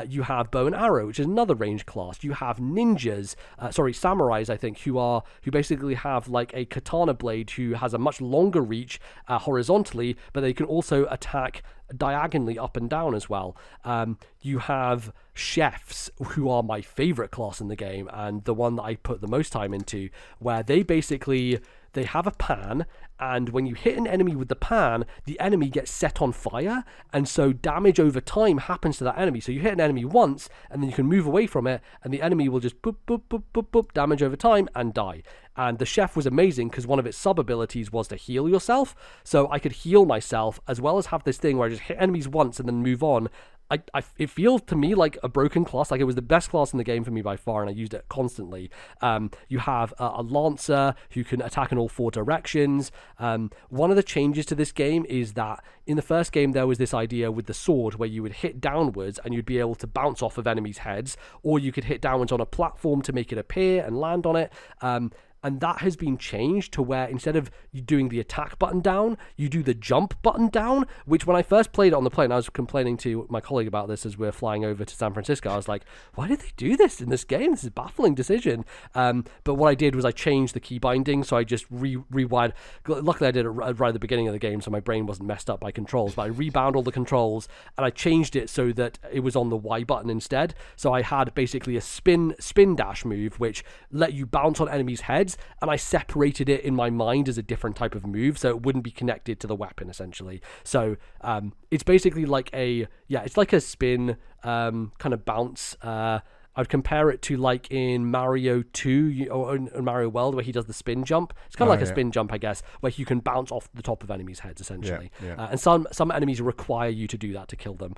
You have bow and arrow, which is another range class. You have ninjas, samurais, I think, who basically have like a katana blade who has a much longer reach horizontally, but they can also attack diagonally up and down as well. You have chefs, who are my favorite class in the game, and the one that I put the most time into, where they have a pan, and when you hit an enemy with the pan, the enemy gets set on fire, and so damage over time happens to that enemy. So you hit an enemy once, and then you can move away from it, and the enemy will just boop, boop, boop, boop, boop, damage over time and die. And the chef was amazing because one of its sub-abilities was to heal yourself. So I could heal myself as well as have this thing where I just hit enemies once and then move on. It feels to me like a broken class. Like, it was the best class in the game for me by far, and I used it constantly. You have a lancer who can attack in all 4 directions. One of the changes to this game is that in the first game there was this idea with the sword where you would hit downwards and you'd be able to bounce off of enemies' heads, or you could hit downwards on a platform to make it appear and land on it. And that has been changed to where instead of you doing the attack button down, you do the jump button down, which when I first played it on the plane, I was complaining to my colleague about this as we're flying over to San Francisco. I was like, why did they do this in this game? This is a baffling decision. But what I did was I changed the key binding, so I just rewired. Luckily, I did it right at the beginning of the game, so my brain wasn't messed up by controls, but I rebound all the controls, and I changed it so that it was on the Y button instead. So I had basically a spin dash move, which let you bounce on enemies' heads, and I separated it in my mind as a different type of move, so it wouldn't be connected to the weapon, essentially. So it's basically like it's like a spin kind of bounce. I'd compare it to like in Mario 2 or in Mario World, where he does the spin jump. It's kind of like a spin jump, I guess, where you can bounce off the top of enemies' heads, essentially. And some enemies require you to do that to kill them.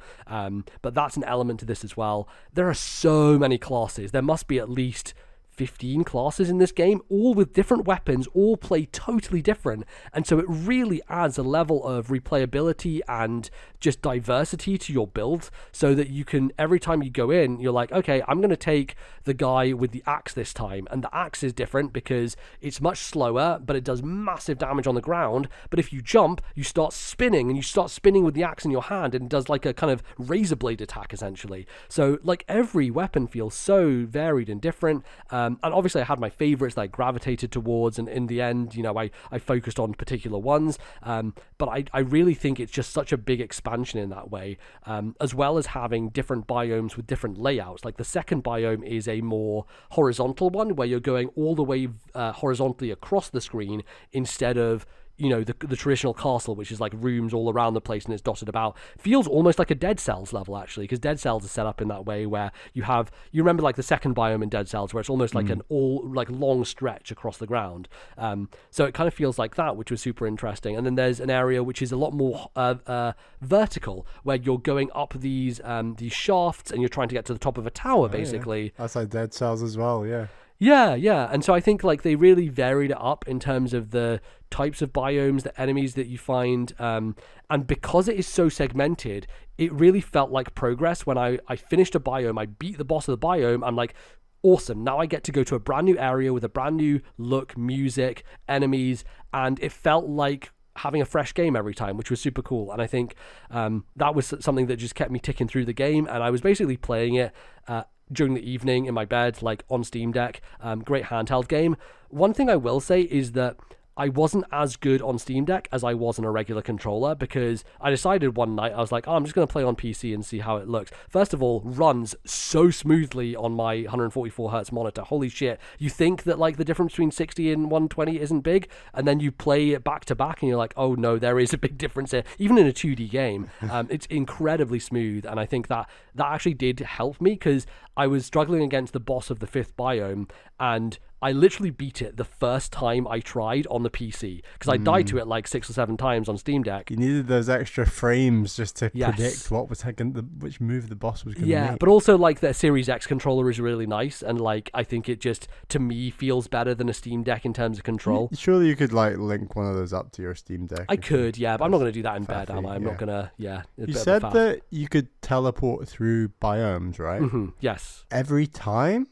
But that's an element to this as well. There are so many classes. There must be at least 15 classes in this game, all with different weapons, all play totally different, and so it really adds a level of replayability and just diversity to your build, so that you can, every time you go in, you're like, okay, I'm going to take the guy with the axe this time, and the axe is different because it's much slower, but it does massive damage on the ground. But if you jump, you start spinning, and you start spinning with the axe in your hand, and it does like a kind of razor blade attack, essentially. So like every weapon feels so varied and different. And obviously I had my favorites that I gravitated towards, and in the end, you know, I focused on particular ones. But I really think it's just such a big expansion in that way, as well as having different biomes with different layouts. Like the second biome is a more horizontal one, where you're going all the way horizontally across the screen, instead of, you know, the traditional castle, which is like rooms all around the place and it's dotted about. Feels almost like a Dead Cells level, actually, because Dead Cells is set up in that way where you remember like the second biome in Dead Cells, where it's almost like an long stretch across the ground. So it kind of feels like that, which was super interesting. And then there's an area which is a lot more vertical, where you're going up these shafts and you're trying to get to the top of a tower, basically. Yeah. That's like Dead Cells as well, yeah. Yeah. And so I think like they really varied it up in terms of the types of biomes, the enemies that you find. And because it is so segmented, it really felt like progress. When I finished a biome, I beat the boss of the biome, I'm like, awesome, now I get to go to a brand new area with a brand new look, music, enemies, and it felt like having a fresh game every time, which was super cool. And I think that was something that just kept me ticking through the game, and I was basically playing it during the evening in my bed, like on Steam Deck. Great handheld game. One thing I will say is that I wasn't as good on Steam Deck as I was on a regular controller, because I decided one night, I was like, I'm just going to play on PC and see how it looks. First of all, runs so smoothly on my 144 hertz monitor. Holy shit. You think that like the difference between 60 and 120 isn't big, and then you play it back to back and you're like, oh no, there is a big difference here. Even in a 2D game, it's incredibly smooth. And I think that actually did help me, because I was struggling against the boss of the fifth biome, and I literally beat it the first time I tried on the PC, because I died to it like 6 or 7 times on Steam Deck. You needed those extra frames just to predict what was which move the boss was going to make. Yeah, but also like the Series X controller is really nice, and like I think it just, to me, feels better than a Steam Deck in terms of control. Surely you could like link one of those up to your Steam Deck. I could, yeah, but I'm not going to do that in bed, am I? I'm not going to, You said that you could teleport through biomes, right? Yes. Every time?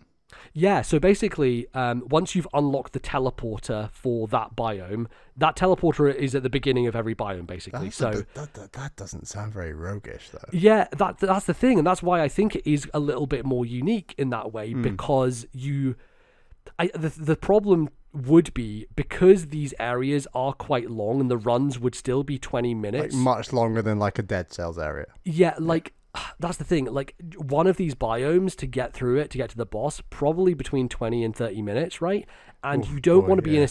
Yeah, so basically, once you've unlocked the teleporter for that biome, that teleporter is at the beginning of every biome, basically. That doesn't sound very roguish, though. Yeah, that's the thing, and that's why I think it is a little bit more unique in that way, because the problem would be, because these areas are quite long and the runs would still be 20 minutes. Like much longer than like a Dead Cells area. Yeah, like that's the thing, like one of these biomes, to get through it, to get to the boss, probably between 20 and 30 minutes, right? And you don't want to be in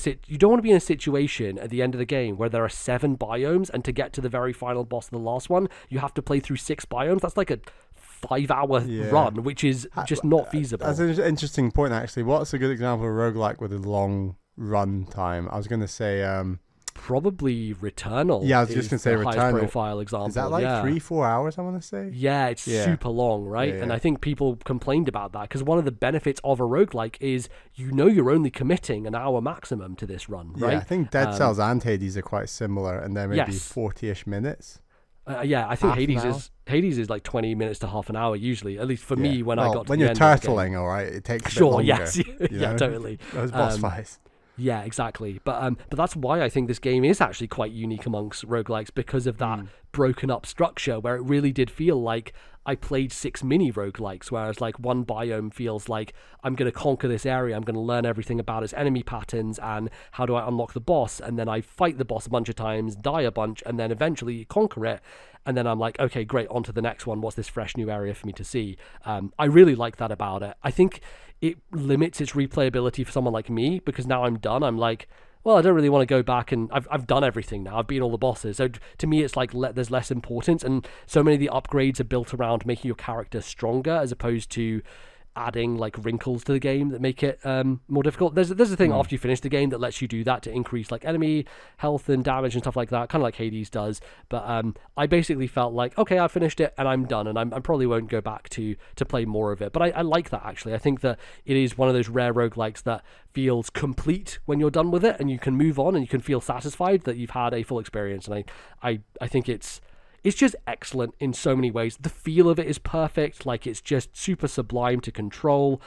a situation at the end of the game where there are 7 biomes, and to get to the very final boss of the last one, you have to play through 6 biomes. That's like a 5-hour run, which is just not feasible. That's an interesting point, actually. What's a good example of a roguelike with a long run time? I was going to say probably Returnal. Yeah, I was just going to say Returnal. Highest profile example. Is that like 3-4 hours, I want to say? Yeah, it's super long, right? And I think people complained about that, because one of the benefits of a roguelike is you're only committing an hour maximum to this run, right? Yeah, I think Dead Cells and Hades are quite similar, and they're maybe 40-ish minutes. Yeah, I think Hades is like 20 minutes to half an hour usually, at least for me when I got to when the you're end of the turtling, all right, it takes a bit longer. Yes. Yeah, totally. Those boss fights. Yeah, exactly. But that's why I think this game is actually quite unique amongst roguelikes, because of that broken up structure, where it really did feel like I played 6 mini roguelikes, whereas like one biome feels like I'm going to conquer this area, I'm going to learn everything about its enemy patterns and how do I unlock the boss, and then I fight the boss a bunch of times, die a bunch, and then eventually conquer it, and then I'm like, okay, great, on to the next one. What's this fresh new area for me to see? I really like that about it. I think it limits its replayability for someone like me, because now I'm done. I'm like, well, I don't really want to go back, and I've done everything now. I've beaten all the bosses. So to me, it's like there's less importance, and so many of the upgrades are built around making your character stronger, as opposed to adding like wrinkles to the game that make it more difficult. There's a thing after you finish the game that lets you do that to increase like enemy health and damage and stuff like that, kind of like Hades does. But I basically felt like, okay, I finished it and I'm done, and I probably won't go back to play more of it. But I like that, actually. I think that it is one of those rare roguelikes that feels complete when you're done with it, and you can move on and you can feel satisfied that you've had a full experience. And I think it's just excellent in so many ways. The feel of it is perfect. Like, it's just super sublime to control.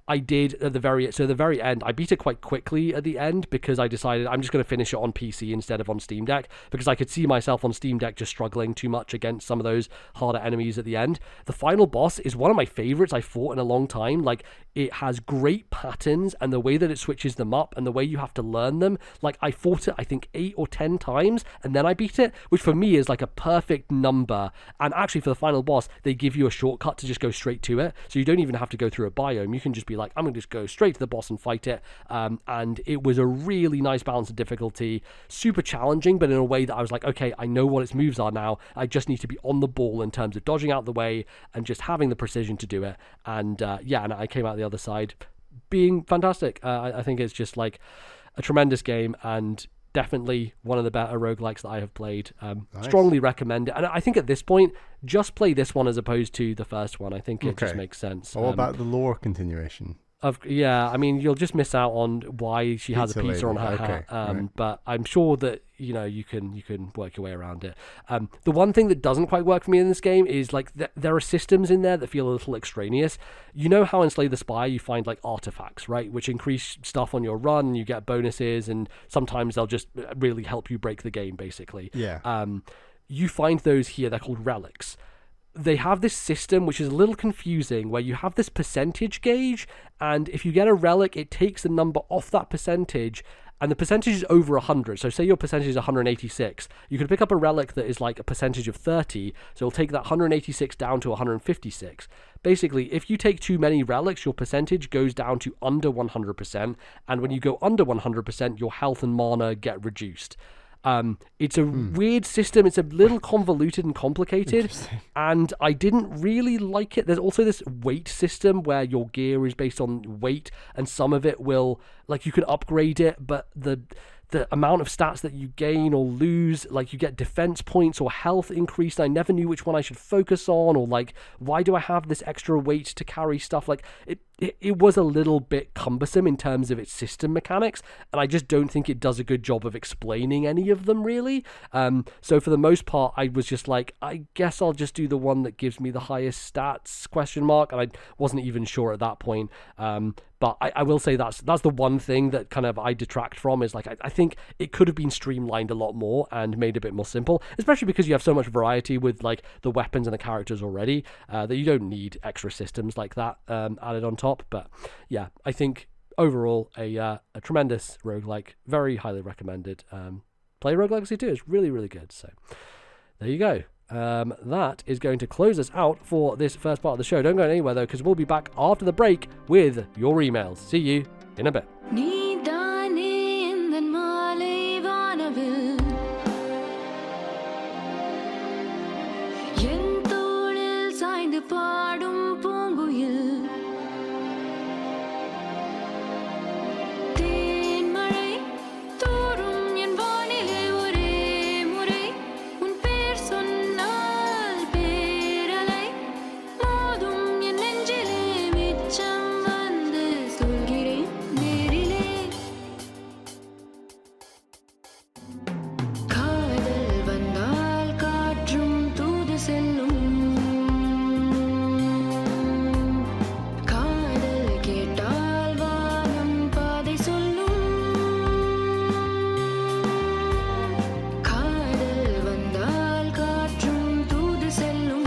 I did at the very end, I beat it quite quickly at the end because I decided I'm just going to finish it on PC instead of on Steam Deck, because I could see myself on Steam Deck just struggling too much against some of those harder enemies at the end. The final boss is one of my favorites I fought in a long time. Like, it has great patterns, and the way that it switches them up and the way you have to learn them. Like, I fought it, I think 8 or 10 times, and then I beat it, which for me is like a perfect number. And actually for the final boss, they give you a shortcut to just go straight to it. So you don't even have to go through a biome. You can just be like, I'm going to just go straight to the boss and fight it. And it was a really nice balance of difficulty, super challenging, but in a way that I was like, okay, I know what its moves are now. I just need to be on the ball in terms of dodging out the way and just having the precision to do it. And and I came out the other side being fantastic. I think it's just like a tremendous game, and definitely one of the better roguelikes that I have played. Nice. Strongly recommend it. And I think at this point, just play this one as opposed to the first one. I think it just makes sense. What about the lore continuation? I mean, you'll just miss out on why she has a pizza on her hat. Right. But I'm sure that you can work your way around it. The one thing that doesn't quite work for me in this game is like there are systems in there that feel a little extraneous. You know how in Slay the Spire you find like artifacts, right, which increase stuff on your run, and you get bonuses, and sometimes they'll just really help you break the game, basically. Yeah. You find those here. They're called relics. They have this system which is a little confusing, where you have this percentage gauge, and if you get a relic, it takes the number off that percentage, and the percentage is over 100. So say your percentage is 186. You can pick up a relic that is like a percentage of 30, so it'll take that 186 down to 156. Basically, if you take too many relics, your percentage goes down to under 100%, and when you go under 100%, your health and mana get reduced. It's a weird system. It's a little convoluted and complicated, and I didn't really like it. There's also this weight system where your gear is based on weight, and some of it will, like, you can upgrade it, but the amount of stats that you gain or lose, like, you get defense points or health increased. I never knew which one I should focus on, or like, why do I have this extra weight to carry stuff? Like, it was a little bit cumbersome in terms of its system mechanics, and I just don't think it does a good job of explaining any of them, really. So for the most part, I was just like, I guess I'll just do the one that gives me the highest stats, ? And I wasn't even sure at that point. But I will say that's the one thing that kind of I detract from, is like, I think it could have been streamlined a lot more and made a bit more simple, especially because you have so much variety with like the weapons and the characters already, that you don't need extra systems like that added on top. But yeah, I think overall a tremendous roguelike, very highly recommended. Play Rogue Legacy 2, it's really, really good. So there you go. That is going to close us out for this first part of the show. Don't go anywhere though, because we'll be back after the break with your emails. See you in a bit. Nee Dhaane in Malay Vanavil Yen Tholil Saindu Paadum Poonguyil Teen Malai Thorum Yen Vaanile Ore Murai Un Per Sonnal Peralai Modum Yen Nenjile Micham Vande Solgireen Nerile Kaadal Vandal Kaatrum Thoodu Sellum Kaadal Kettal Vaanam Paadai Sollum Kaadal Vandal Kaatrum Thoodu Sellum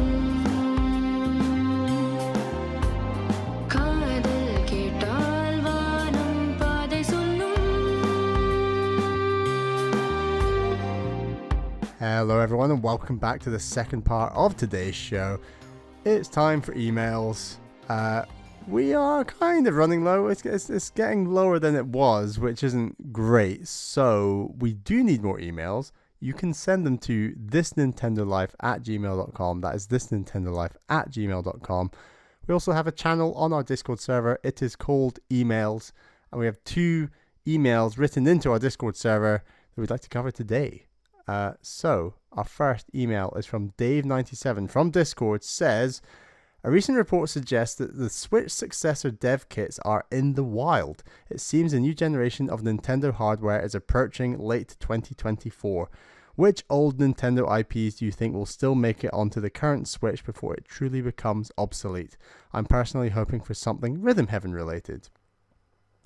Kaadal Kettal Vaanam Paadai Sollum. Hello, everyone, and welcome back to the second part of today's show. It's time for emails. We are kind of running low. It's getting lower than it was, which isn't great. So we do need more emails. You can send them to thisnintendolife@gmail.com. That is thisnintendolife@gmail.com. We also have a channel on our Discord server. It is called Emails, and we have 2 emails written into our Discord server that we'd like to cover today. So our first email is from Dave97 from Discord. Says, a recent report suggests that the Switch successor dev kits are in the wild. It seems a new generation of Nintendo hardware is approaching late 2024. Which old Nintendo IPs do you think will still make it onto the current Switch before it truly becomes obsolete? I'm personally hoping for something Rhythm Heaven related.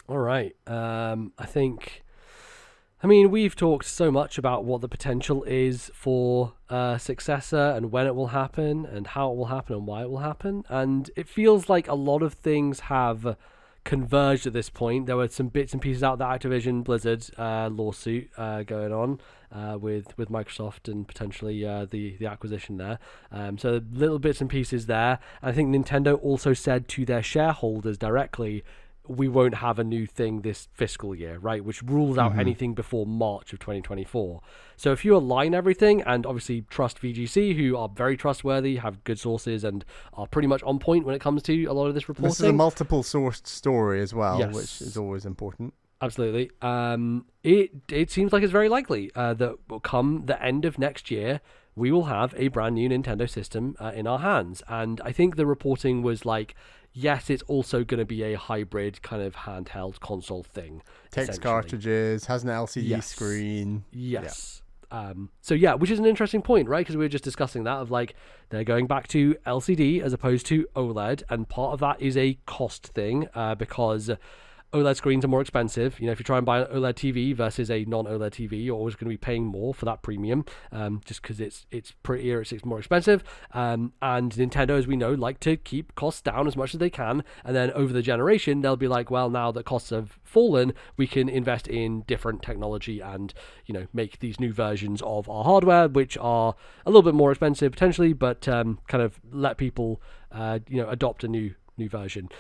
All right. I mean, we've talked so much about what the potential is for a successor and when it will happen and how it will happen and why it will happen. And it feels like a lot of things have converged at this point. There were some bits and pieces out the Activision Blizzard lawsuit going on with Microsoft and potentially the acquisition there. So little bits and pieces there. I think Nintendo also said to their shareholders directly, we won't have a new thing this fiscal year, right? Which rules out anything before March of 2024. So if you align everything and obviously trust VGC, who are very trustworthy, have good sources, and are pretty much on point when it comes to a lot of this reporting. This is a multiple sourced story as well, yes, which is always important. Absolutely. It seems like it's very likely that come the end of next year, we will have a brand new Nintendo system in our hands. And I think the reporting was like, yes, it's also going to be a hybrid kind of handheld console thing. Takes cartridges, has an LCD screen. Yes. Yeah. So yeah, which is an interesting point, right? Because we were just discussing that of like, they're going back to LCD as opposed to OLED. And part of that is a cost thing because OLED screens are more expensive. You know, if you try and buy an OLED TV versus a non-OLED TV, you're always going to be paying more for that premium, just because it's prettier, it's more expensive. And Nintendo, as we know, like to keep costs down as much as they can. And then over the generation, they'll be like, well, now that costs have fallen, we can invest in different technology and, you know, make these new versions of our hardware, which are a little bit more expensive potentially, but kind of let people, adopt a new version.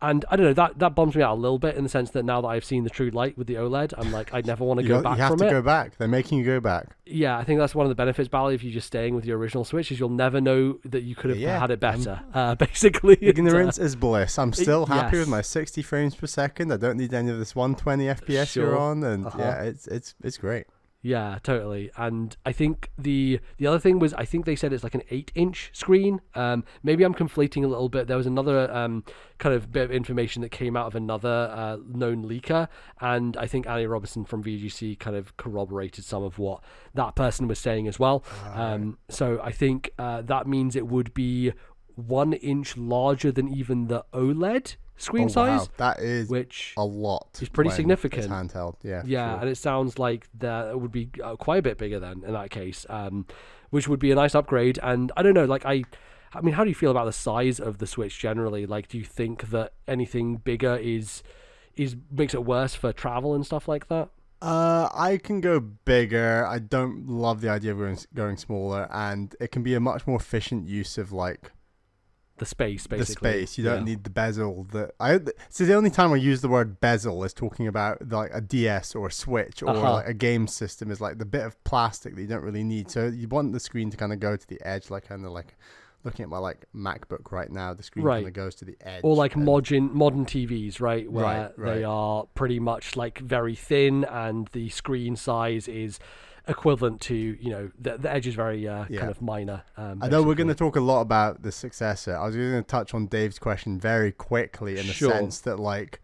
And I don't know, that bums me out a little bit in the sense that now that I've seen the true light with the OLED, I'm like, I never want to go back from it. You have to go back. They're making you go back. Yeah, I think that's one of the benefits, Bally, if you're just staying with your original Switch, is you'll never know that you could have had it better, basically. Ignorance is bliss. I'm still happy with my 60 frames per second. I don't need any of this 120 FPS you're on, and it's great. Yeah, totally. And I think the other thing was, I think they said it's like an 8-inch screen. Maybe I'm conflating a little bit. There was another kind of bit of information that came out of another known leaker, and I think Annie Robinson from VGC kind of corroborated some of what that person was saying as well. So I think that means it would be 1 inch larger than even the OLED screen size. Wow. That is a lot. It's pretty significant. It's handheld, yeah. Yeah, sure. And it sounds like that would be quite a bit bigger then in that case, which would be a nice upgrade. And I don't know, like I mean, how do you feel about the size of the Switch generally? Like, do you think that anything bigger is makes it worse for travel and stuff like that? I can go bigger. I don't love the idea of going smaller, and it can be a much more efficient use of like the space, basically. The space. You don't need the bezel. So the only time I use the word bezel is talking about like a DS or a Switch or like a game system, is like the bit of plastic that you don't really need. So you want the screen to kind of go to the edge, like kind of like looking at my like MacBook right now. The screen kind of goes to the edge. Or like modern TVs, right? Where they are pretty much like very thin, and the screen size is equivalent to, you know, the edge is very kind of minor. I know we're going to talk a lot about the successor. I was going to touch on Dave's question very quickly in the sense that like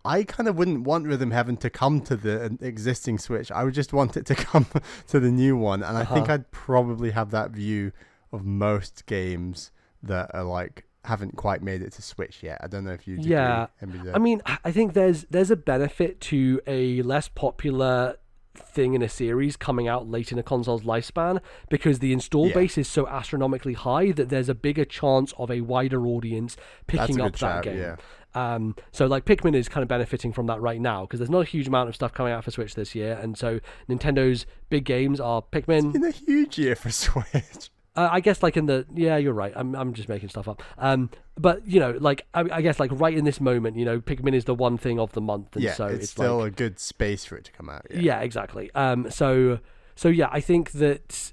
I kind of wouldn't want Rhythm Heaven to come to the existing Switch. I would just want it to come to the new one, and I think I'd probably have that view of most games that are like haven't quite made it to Switch yet. I don't know if you agree. I mean, I think there's a benefit to a less popular thing in a series coming out late in a console's lifespan, because the install base is so astronomically high that there's a bigger chance of a wider audience picking up that game. So like Pikmin is kind of benefiting from that right now, because there's not a huge amount of stuff coming out for Switch this year, and so Nintendo's big games are Pikmin. It's been a huge year for Switch. I guess like you're right. I'm just making stuff up. But you know, like I guess like right in this moment, you know, Pikmin is the one thing of the month, and so it's still like a good space for it to come out. Yeah, exactly. So yeah, I think that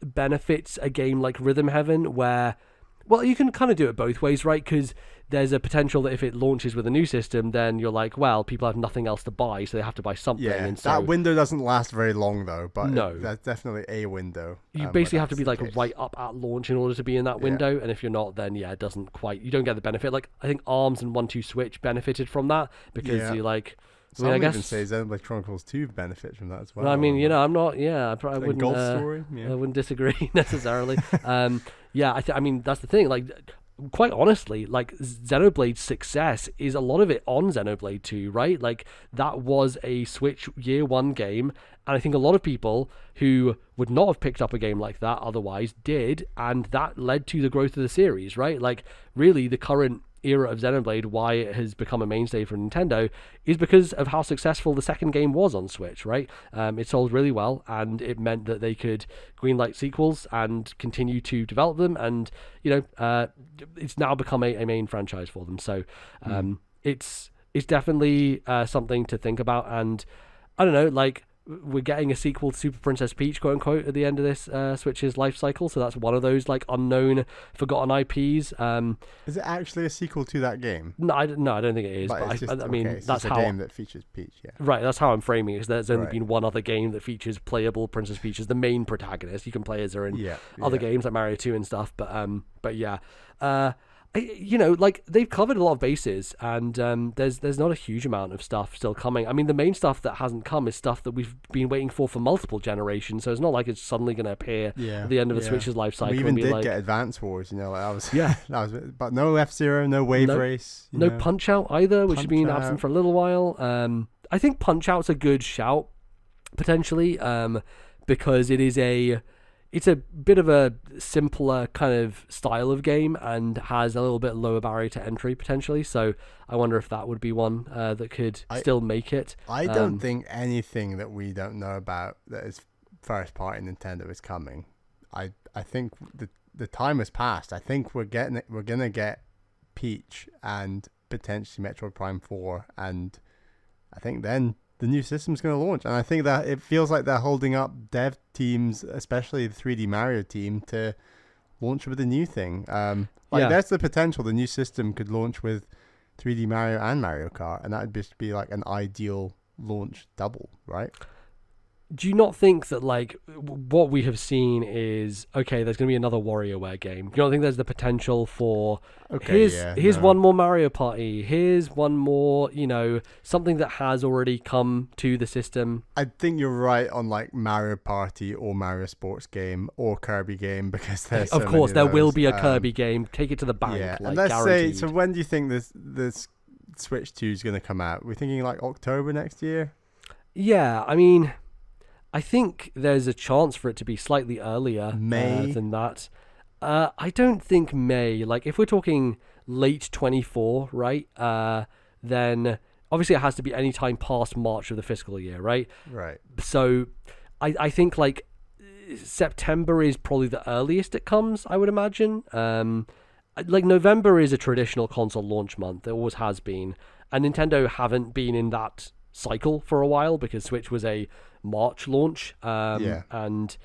benefits a game like Rhythm Heaven, where Well, you can kind of do it both ways, right? Because there's a potential that if it launches with a new system, then you're like, well, people have nothing else to buy, so they have to buy something. Yeah, and so, that window doesn't last very long, though, but no. That's definitely a window. You basically have to be like right up at launch in order to be in that window, and if you're not, then it doesn't quite, you don't get the benefit. Like, I think ARMS and 1-2 Switch benefited from that, because you're like... Some I guess even say Xenoblade Chronicles 2 benefit from that as well. I mean, I'm not. I probably wouldn't. Golf story. Yeah. I wouldn't disagree necessarily. I mean, that's the thing. Like, quite honestly, like Xenoblade's success is a lot of it on Xenoblade 2, right? Like, that was a Switch year one game, and I think a lot of people who would not have picked up a game like that otherwise did, and that led to the growth of the series, right? Like, really, the current era of Xenoblade, why it has become a mainstay for Nintendo, is because of how successful the second game was on Switch, right? It sold really well, and it meant that they could greenlight sequels and continue to develop them, and it's now become a main franchise for them. So it's definitely something to think about, and I don't know, like, we're getting a sequel to Super Princess Peach, quote unquote, at the end of this Switch's life cycle. So that's one of those like unknown, forgotten IPs. Is it actually a sequel to that game? No, I don't think it is. But I mean, that's how a game that features Peach. Yeah, right. That's how I'm framing it. Because there's only been one other game that features playable Princess Peach as the main protagonist. You can play as her in other games like Mario 2 and stuff. But yeah. Like, they've covered a lot of bases, and there's not a huge amount of stuff still coming. I mean, the main stuff that hasn't come is stuff that we've been waiting for multiple generations, so it's not like it's suddenly going to appear at the end of the Switch's life cycle. We even did get Advance Wars, but no F-Zero, no Wave Race. No Punch-Out either, which has been absent for a little while. I think Punch-Out's a good shout, potentially, because it's a bit of a simpler kind of style of game and has a little bit lower barrier to entry potentially. So I wonder if that would be one that could still make it. I don't think anything that we don't know about that is first party Nintendo is coming. I think the time has passed. I think we're gonna get Peach and potentially Metroid Prime 4, and I think then the new system's going to launch, and I think that it feels like they're holding up dev teams, especially the 3D Mario team, to launch with a new thing. There's the potential the new system could launch with 3D Mario and Mario Kart, and that would just be like an ideal launch double, right? Do you not think that, like, what we have seen is, okay, there's going to be another WarioWare game? Do you not think there's the potential for, here's one more Mario Party, here's one more, something that has already come to the system? I think you're right on, like, Mario Party or Mario Sports game or Kirby game, because there's of course, there will be a Kirby game. Take it to the bank, like, and let's guaranteed. So when do you think this Switch 2 is going to come out? We're thinking, like, October next year? Yeah, I mean, I think there's a chance for it to be slightly earlier May than that. I don't think May. Like, if we're talking late 24, right? Then obviously it has to be any time past March of the fiscal year, right? Right. So I think like September is probably the earliest it comes, I would imagine. Like, November is a traditional console launch month. It always has been. And Nintendo haven't been in that cycle for a while because Switch was a March launch, and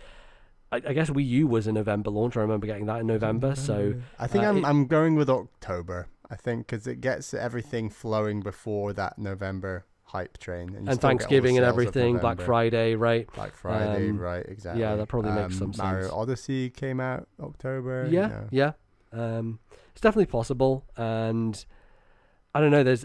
I guess Wii U was a November launch. I remember getting that in November. So I think I'm going with October. I think because it gets everything flowing before that November hype train, and Thanksgiving and everything, Black Friday, right? Black Friday, right? Exactly. Yeah, that probably makes some sense. Mario Odyssey came out October. Yeah. It's definitely possible, and I don't know. There's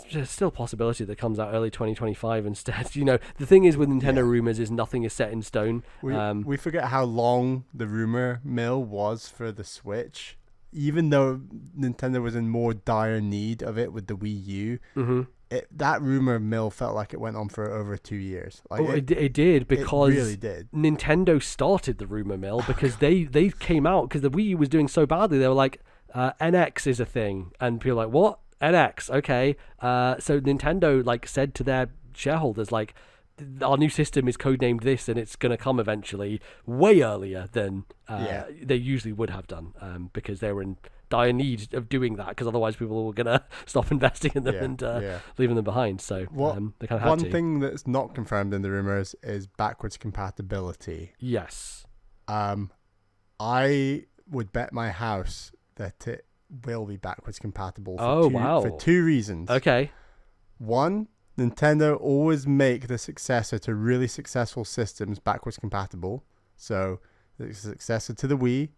just still a possibility that it comes out early 2025 instead. The thing is with Nintendo Rumours is nothing is set in stone. We forget how long the rumor mill was for the Switch. Even though Nintendo was in more dire need of it with the Wii U, that rumor mill felt like it went on for over 2 years. Like it did, because it really did. Nintendo started the rumor mill because they came out because the Wii U was doing so badly. They were like, NX is a thing, and people were like, what? NX, okay. So Nintendo like said to their shareholders, like, our new system is codenamed this, and it's going to come eventually, way earlier than they usually would have done, because they were in dire need of doing that, because otherwise people were going to stop investing in them and leaving them behind. So they kind of had to. One thing that's not confirmed in the rumors is backwards compatibility. Yes. I would bet my house that it will be backwards compatible for two reasons. Okay. One, Nintendo always make the successor to really successful systems backwards compatible. So the successor to the Wii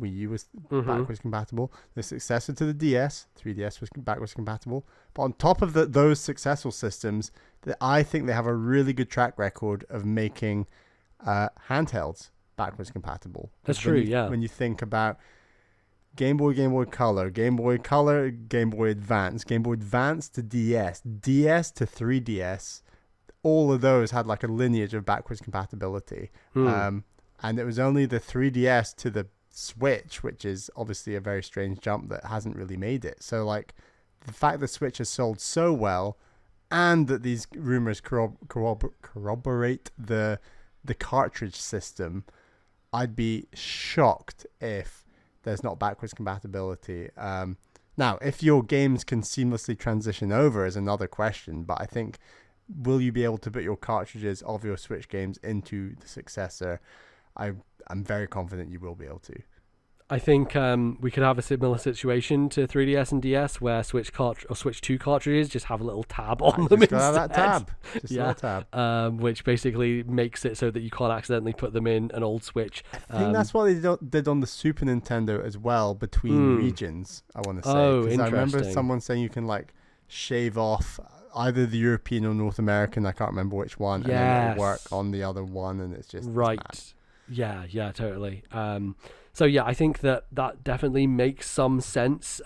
U was backwards compatible. The successor to the DS, 3DS was backwards compatible. But on top of those successful systems, I think they have a really good track record of making handhelds backwards compatible. That's true, yeah. When you think about Game Boy, Game Boy Color, Game Boy Color, Game Boy Advance to DS, DS to 3DS, all of those had like a lineage of backwards compatibility. And it was only the 3DS to the Switch, which is obviously a very strange jump, that hasn't really made it. So like the fact that Switch has sold so well, and that these rumors corroborate the cartridge system, I'd be shocked if there's not backwards compatibility. Now, if your games can seamlessly transition over is another question, but I think, will you be able to put your cartridges of your Switch games into the successor? I'm very confident you will be able to. I think we could have a similar situation to 3DS and DS where Switch 2 cartridges just have a little tab on them instead. Have that tab. Just a little tab. Which basically makes it so that you can't accidentally put them in an old Switch. I think that's what they did on the Super Nintendo as well, between regions, I want to say. Oh, interesting. I remember someone saying you can like shave off either the European or North American, I can't remember which one, and then it'll work on the other one, and it's just right. Yeah, totally. So yeah, I think that definitely makes some sense.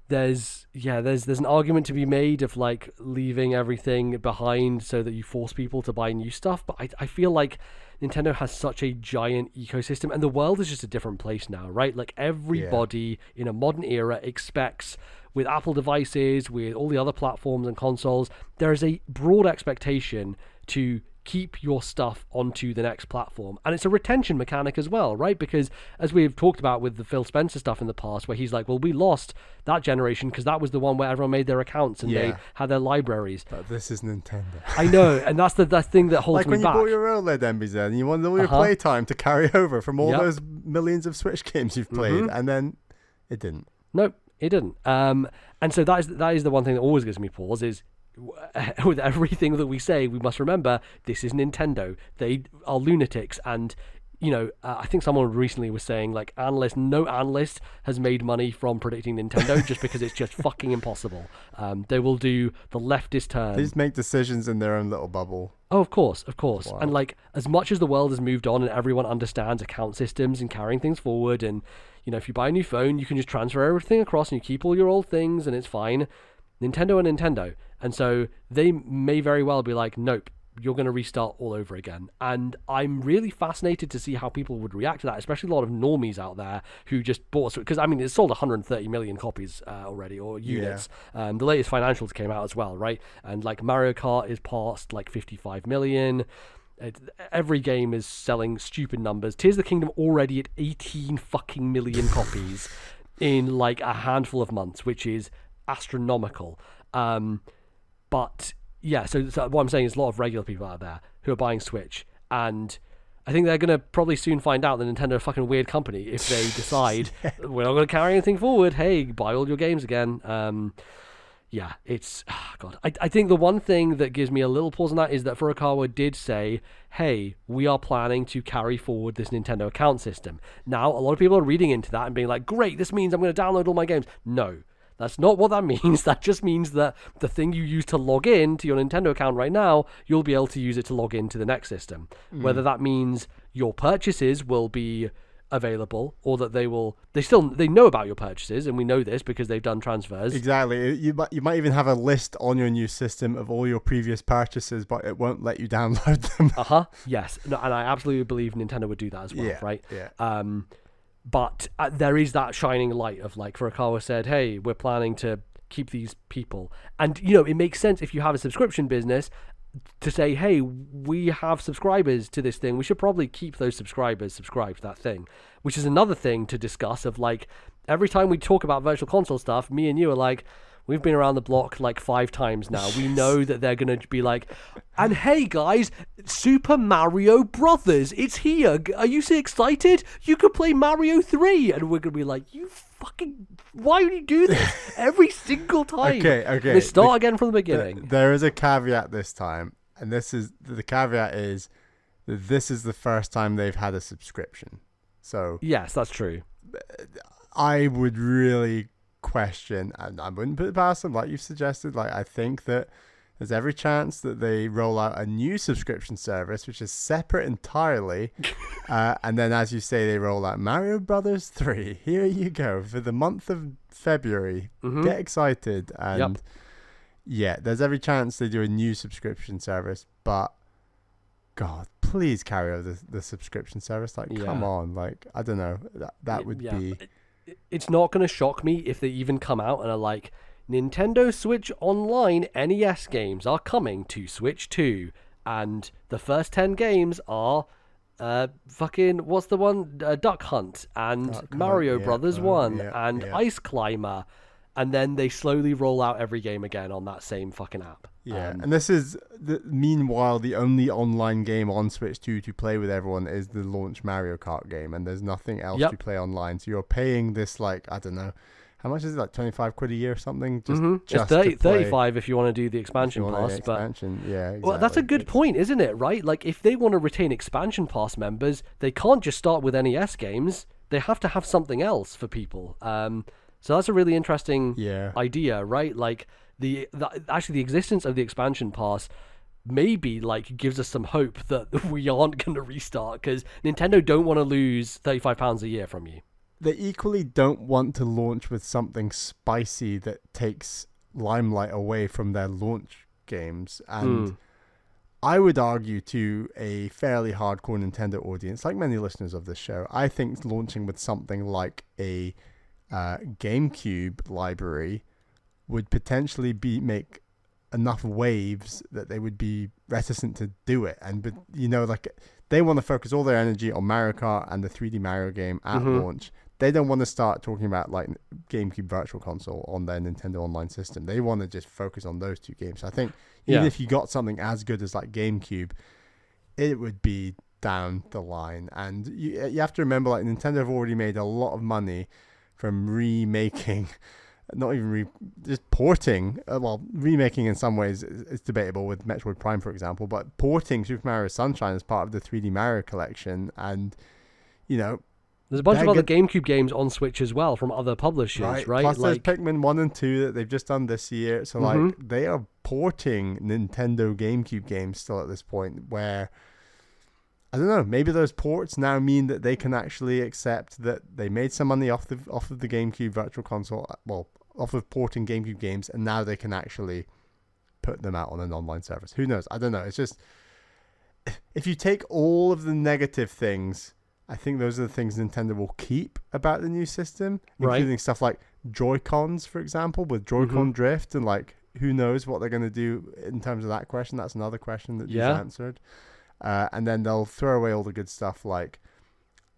There's an argument to be made of like leaving everything behind so that you force people to buy new stuff, but I feel like Nintendo has such a giant ecosystem, and the world is just a different place now, right? Like everybody in a modern era expects, with Apple devices, with all the other platforms and consoles, there is a broad expectation to keep your stuff onto the next platform. And it's a retention mechanic as well, right? Because as we've talked about with the Phil Spencer stuff in the past, where he's like, well, we lost that generation because that was the one where everyone made their accounts and they had their libraries. But this is Nintendo. I know, and that's the thing that holds me back. Like when you bought your OLED MBZ and you wanted all your playtime to carry over from all those millions of Switch games you've played, and then it didn't. Nope, it didn't. And so that is the one thing that always gives me pause is, with everything that we say, we must remember this is Nintendo. They are lunatics, and I think someone recently was saying like no analyst has made money from predicting Nintendo just because it's just fucking impossible. They will do the leftist turn. They just make decisions in their own little bubble. Oh, of course. Wow. And like, as much as the world has moved on and everyone understands account systems and carrying things forward, and if you buy a new phone, you can just transfer everything across and you keep all your old things and it's fine. Nintendo and Nintendo. And so they may very well be like, nope, you're going to restart all over again. And I'm really fascinated to see how people would react to that, especially a lot of normies out there who just bought, because I mean, it's sold 130 million copies already, or units. The latest financials came out as well, right? And like Mario Kart is past like 55 million. Every game is selling stupid numbers. Tears of the Kingdom already at 18 fucking million copies in like a handful of months, which is astronomical. But yeah, so what I'm saying is a lot of regular people out there who are buying Switch, and I think they're going to probably soon find out that Nintendo are a fucking weird company if they decide we're not going to carry anything forward. Hey, buy all your games again. It's God. I think the one thing that gives me a little pause on that is that Furukawa did say, hey, we are planning to carry forward this Nintendo account system. Now, a lot of people are reading into that and being like, great, this means I'm going to download all my games. No. That's not what that means. That just means that the thing you use to log in to your Nintendo account right now, you'll be able to use it to log into the next system. Whether that means your purchases will be available, or that they know about your purchases, and we know this because they've done transfers. Exactly. You might even have a list on your new system of all your previous purchases, but it won't let you download them. Yes. No, and I absolutely believe Nintendo would do that as well, right? Yeah. But there is that shining light of like Furukawa said, hey, we're planning to keep these people. And, it makes sense if you have a subscription business to say, hey, we have subscribers to this thing. We should probably keep those subscribers subscribed to that thing, which is another thing to discuss of like, every time we talk about virtual console stuff, me and you are like, we've been around the block like 5 times now. We know that they're going to be like, and hey guys, Super Mario Brothers, it's here. Are you so excited? You could play Mario 3. And we're going to be like, you why would you do this every single time? Okay. They start again from the beginning. There is a caveat this time, and the caveat is that this is the first time they've had a subscription. So yes, that's true. I would really question, and I wouldn't put it past them, like you've suggested. Like, I think that there's every chance that they roll out a new subscription service, which is separate entirely. And then, as you say, they roll out Mario Brothers 3. Here you go for the month of February. Get excited. And yeah, there's every chance they do a new subscription service. But God, please carry over the subscription service. Like, come on. Like, I don't know. That would be... It's not going to shock me if they even come out and are like, Nintendo Switch Online NES games are coming to Switch 2. And the first 10 games are what's the one? Duck Hunt and Mario Brothers 1 and Ice Climber. And then they slowly roll out every game again on that same fucking app. Yeah, and this is, meanwhile, the only online game on Switch 2 to play with everyone is the launch Mario Kart game, and there's nothing else to play online. So you're paying this, like, I don't know, how much is it, like 25 quid a year or something? Just it's 35 if you want to do the expansion pass. Yeah, exactly. Well, that's a good point, isn't it, right? Like, if they want to retain expansion pass members, they can't just start with NES games. They have to have something else for people. So that's a really interesting idea, right? Like, actually the existence of the expansion pass maybe like gives us some hope that we aren't going to restart, because Nintendo don't want to lose £35 a year from you. They equally don't want to launch with something spicy that takes limelight away from their launch games. And I would argue to a fairly hardcore Nintendo audience, like many listeners of this show, I think launching with something like a GameCube library would potentially make enough waves that they would be reticent to do it. And, but you know, like, they want to focus all their energy on Mario Kart and the 3D Mario game at launch. They don't want to start talking about like GameCube Virtual Console on their Nintendo Online system. They want to just focus on those two games. So I think even if you got something as good as like GameCube, it would be down the line. And you have to remember, like, Nintendo have already made a lot of money from remaking, just porting. Remaking in some ways is debatable with Metroid Prime, for example, but porting Super Mario Sunshine as part of the 3D Mario collection, and, you know, there's a bunch of other GameCube games on Switch as well from other publishers, right? Plus there's Pikmin 1 and 2 that they've just done this year. So, like, they are porting Nintendo GameCube games still at this point, where, I don't know, maybe those ports now mean that they can actually accept that they made some money off of the GameCube Virtual Console, well, off of porting GameCube games, and now they can actually put them out on an online service. Who knows? I don't know. It's just, if you take all of the negative things, I think those are the things Nintendo will keep about the new system, including stuff like Joy-Cons, for example, with Joy-Con drift, and, like, who knows what they're going to do in terms of that question. That's another question that you've answered. And then they'll throw away all the good stuff, like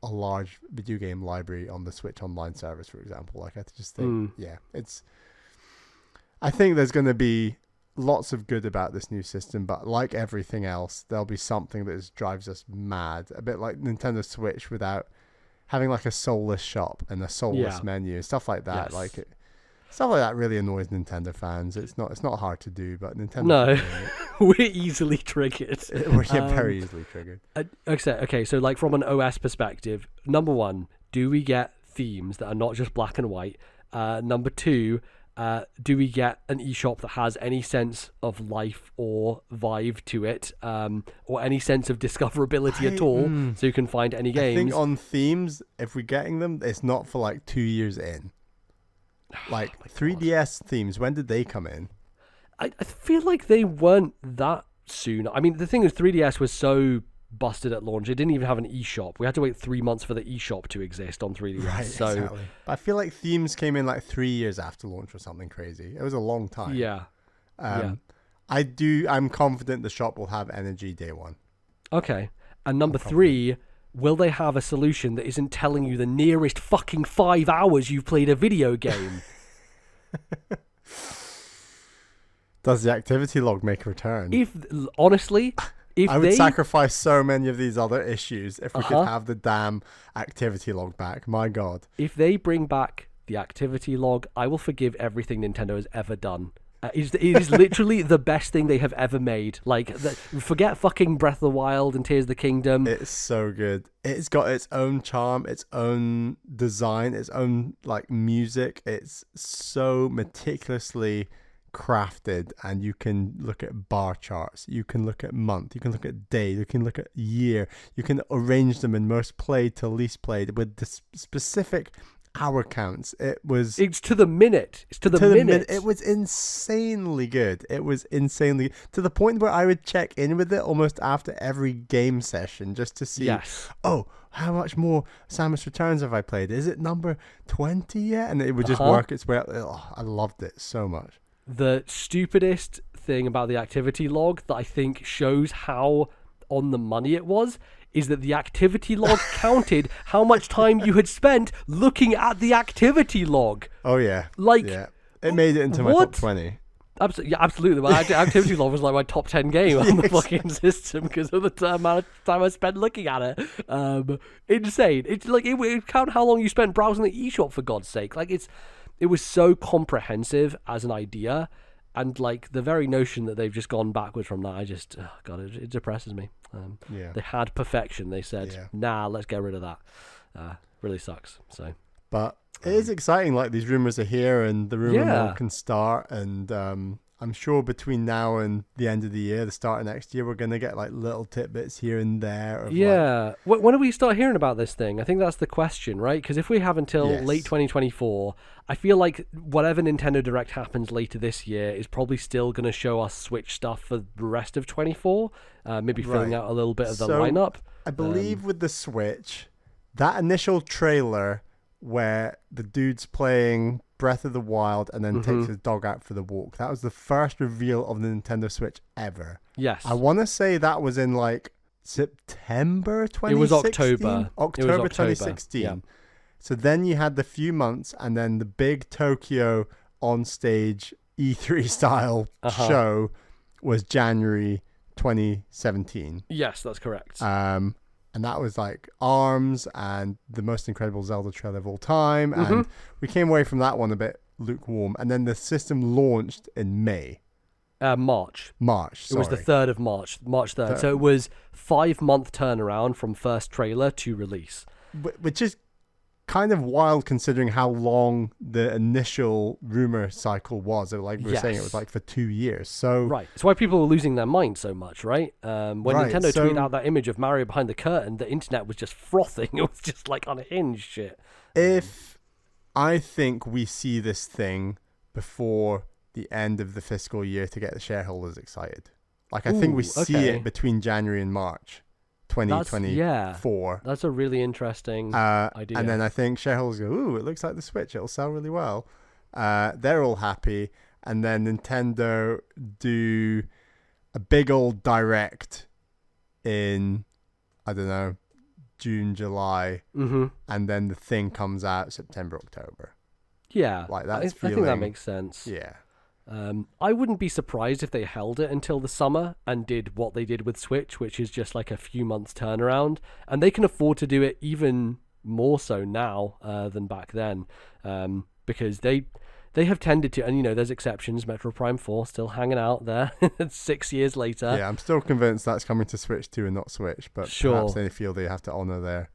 a large video game library on the Switch Online service, for example. Like, I just think, I think there's going to be lots of good about this new system, but like everything else, there'll be something that just drives us mad. A bit like Nintendo Switch without having like a soulless shop and a soulless menu, stuff like that. Stuff like that really annoys Nintendo fans. It's not hard to do, but Nintendo. No, we're easily triggered. We're very easily triggered. Okay, so like from an OS perspective, number one, do we get themes that are not just black and white? Number two, do we get an eShop that has any sense of life or vibe to it, or any sense of discoverability at all, so you can find any games? I think on themes, if we're getting them, it's not for like 2 years in. Like 3DS themes, when did they come in? I feel like they weren't that soon. I mean, the thing is, 3DS was so busted at launch. It didn't even have an eShop. We had to wait 3 months for the eShop to exist on 3DS. Right, exactly. I feel like themes came in like 3 years after launch or something crazy. It was a long time. Yeah. I'm confident the shop will have energy day one. Okay. And number three, will they have a solution that isn't telling you the nearest fucking 5 hours you've played a video game? Does the activity log make a return? I would sacrifice so many of these other issues if we could have the damn activity log back. My God. If they bring back the activity log. I will forgive everything Nintendo has ever done. It is literally the best thing they have ever made. Like, forget fucking Breath of the Wild and Tears of the Kingdom. It's so good. It's got its own charm, its own design, its own like music. It's so meticulously crafted, and you can look at bar charts, you can look at month, you can look at day, you can look at year, you can arrange them in most played to least played with the specific hour counts. It's to the minute. It's to the minute. It was insanely good. It was insanely to the point where I would check in with it almost after every game session just to see, oh, how much more Samus Returns have I played? Is it number 20 yet? And it would just work its way up. Oh, I loved it so much. The stupidest thing about the activity log that I think shows how on the money it was is that the activity log counted how much time you had spent looking at the activity log. Oh yeah, like it made it into my top 20. Absolutely. My activity log was like my top 10 game on the fucking system because of the amount of time I spent looking at it. Insane. It's like it would count how long you spent browsing the eShop, for God's sake. Like it was so comprehensive as an idea, and like the very notion that they've just gone backwards from that, it depresses me. They had perfection. They said, nah, let's get rid of that. Really sucks. So, but it is exciting. Like, these rumors are here, and the rumor mill can start. And I'm sure between now and the end of the year, the start of next year, we're gonna get like little tidbits here and there. Of when do we start hearing about this thing? I think that's the question, right? Because if we have until late 2024, I feel like whatever Nintendo Direct happens later this year is probably still going to show us Switch stuff for the rest of 24, maybe filling out a little bit of the lineup. I believe with the Switch, that initial trailer where the dude's playing Breath of the Wild and then takes his dog out for the walk, that was the first reveal of the Nintendo Switch ever. Yes. I want to say that was in like September 2016? It was October. October 2016. Yeah. So then you had the few months, and then the big Tokyo on-stage E3 style show was January 2017. Yes, that's correct. And that was like ARMS and the most incredible Zelda trailer of all time. And we came away from that one a bit lukewarm. And then the system launched in May. March. Sorry. It was the 3rd of March. March 3rd. So it was 5-month turnaround from first trailer to release. Which is kind of wild considering how long the initial rumor cycle was. Like we were saying, it was like for 2 years. So right, it's why people were losing their mind so much, right? When Nintendo tweeted out that image of Mario behind the curtain, the internet was just frothing. It was just like unhinged shit. If I think we see this thing before the end of the fiscal year to get the shareholders excited. Like, I think we see it between January and March 2024. That's a really interesting idea. And then I think shareholders go, ooh, it looks like the Switch, it'll sell really well. They're all happy. And then Nintendo do a big old direct in, I don't know, June, July. And then the thing comes out September, October. Yeah. Like, that's I think that makes sense. Yeah. I wouldn't be surprised if they held it until the summer and did what they did with Switch, which is just like a few months turnaround. And they can afford to do it even more so now than back then, because they have tended to, and you know, there's exceptions. Metro Prime 4 still hanging out there 6 years later. Yeah, I'm still convinced that's coming to Switch 2 and not Switch, but perhaps they feel they have to honor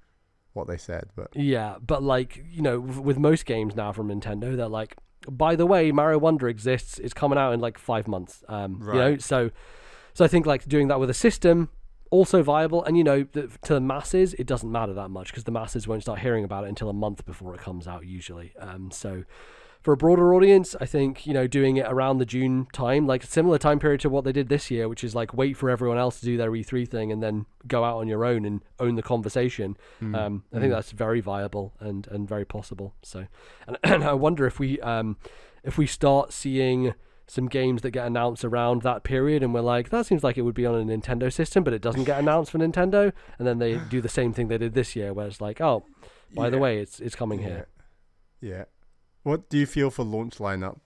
what they said. But yeah, but like, you know, with most games now from Nintendo, they're like, by the way, Mario Wonder exists. It's coming out in like 5 months. You know, so I think like doing that with a system also viable. And you know, to the masses, it doesn't matter that much because the masses won't start hearing about it until a month before it comes out usually. So for a broader audience, I think, you know, doing it around the June time, like a similar time period to what they did this year, which is like wait for everyone else to do their E3 thing and then go out on your own and own the conversation. I think that's very viable and very possible. So, and I wonder if we start seeing some games that get announced around that period and we're like, that seems like it would be on a Nintendo system, but it doesn't get announced for Nintendo. And then they do the same thing they did this year where it's like, oh, by the way, it's coming here. Yeah. What do you feel for launch lineup?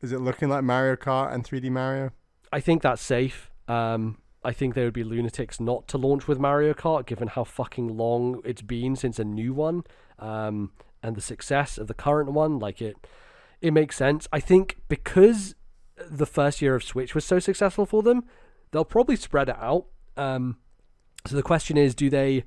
Is it looking like Mario Kart and 3D Mario? I think that's safe. I think they would be lunatics not to launch with Mario Kart, given how fucking long it's been since a new one. and the success of the current one, like it makes sense. I think because the first year of Switch was so successful for them, they'll probably spread it out. So the question is, do they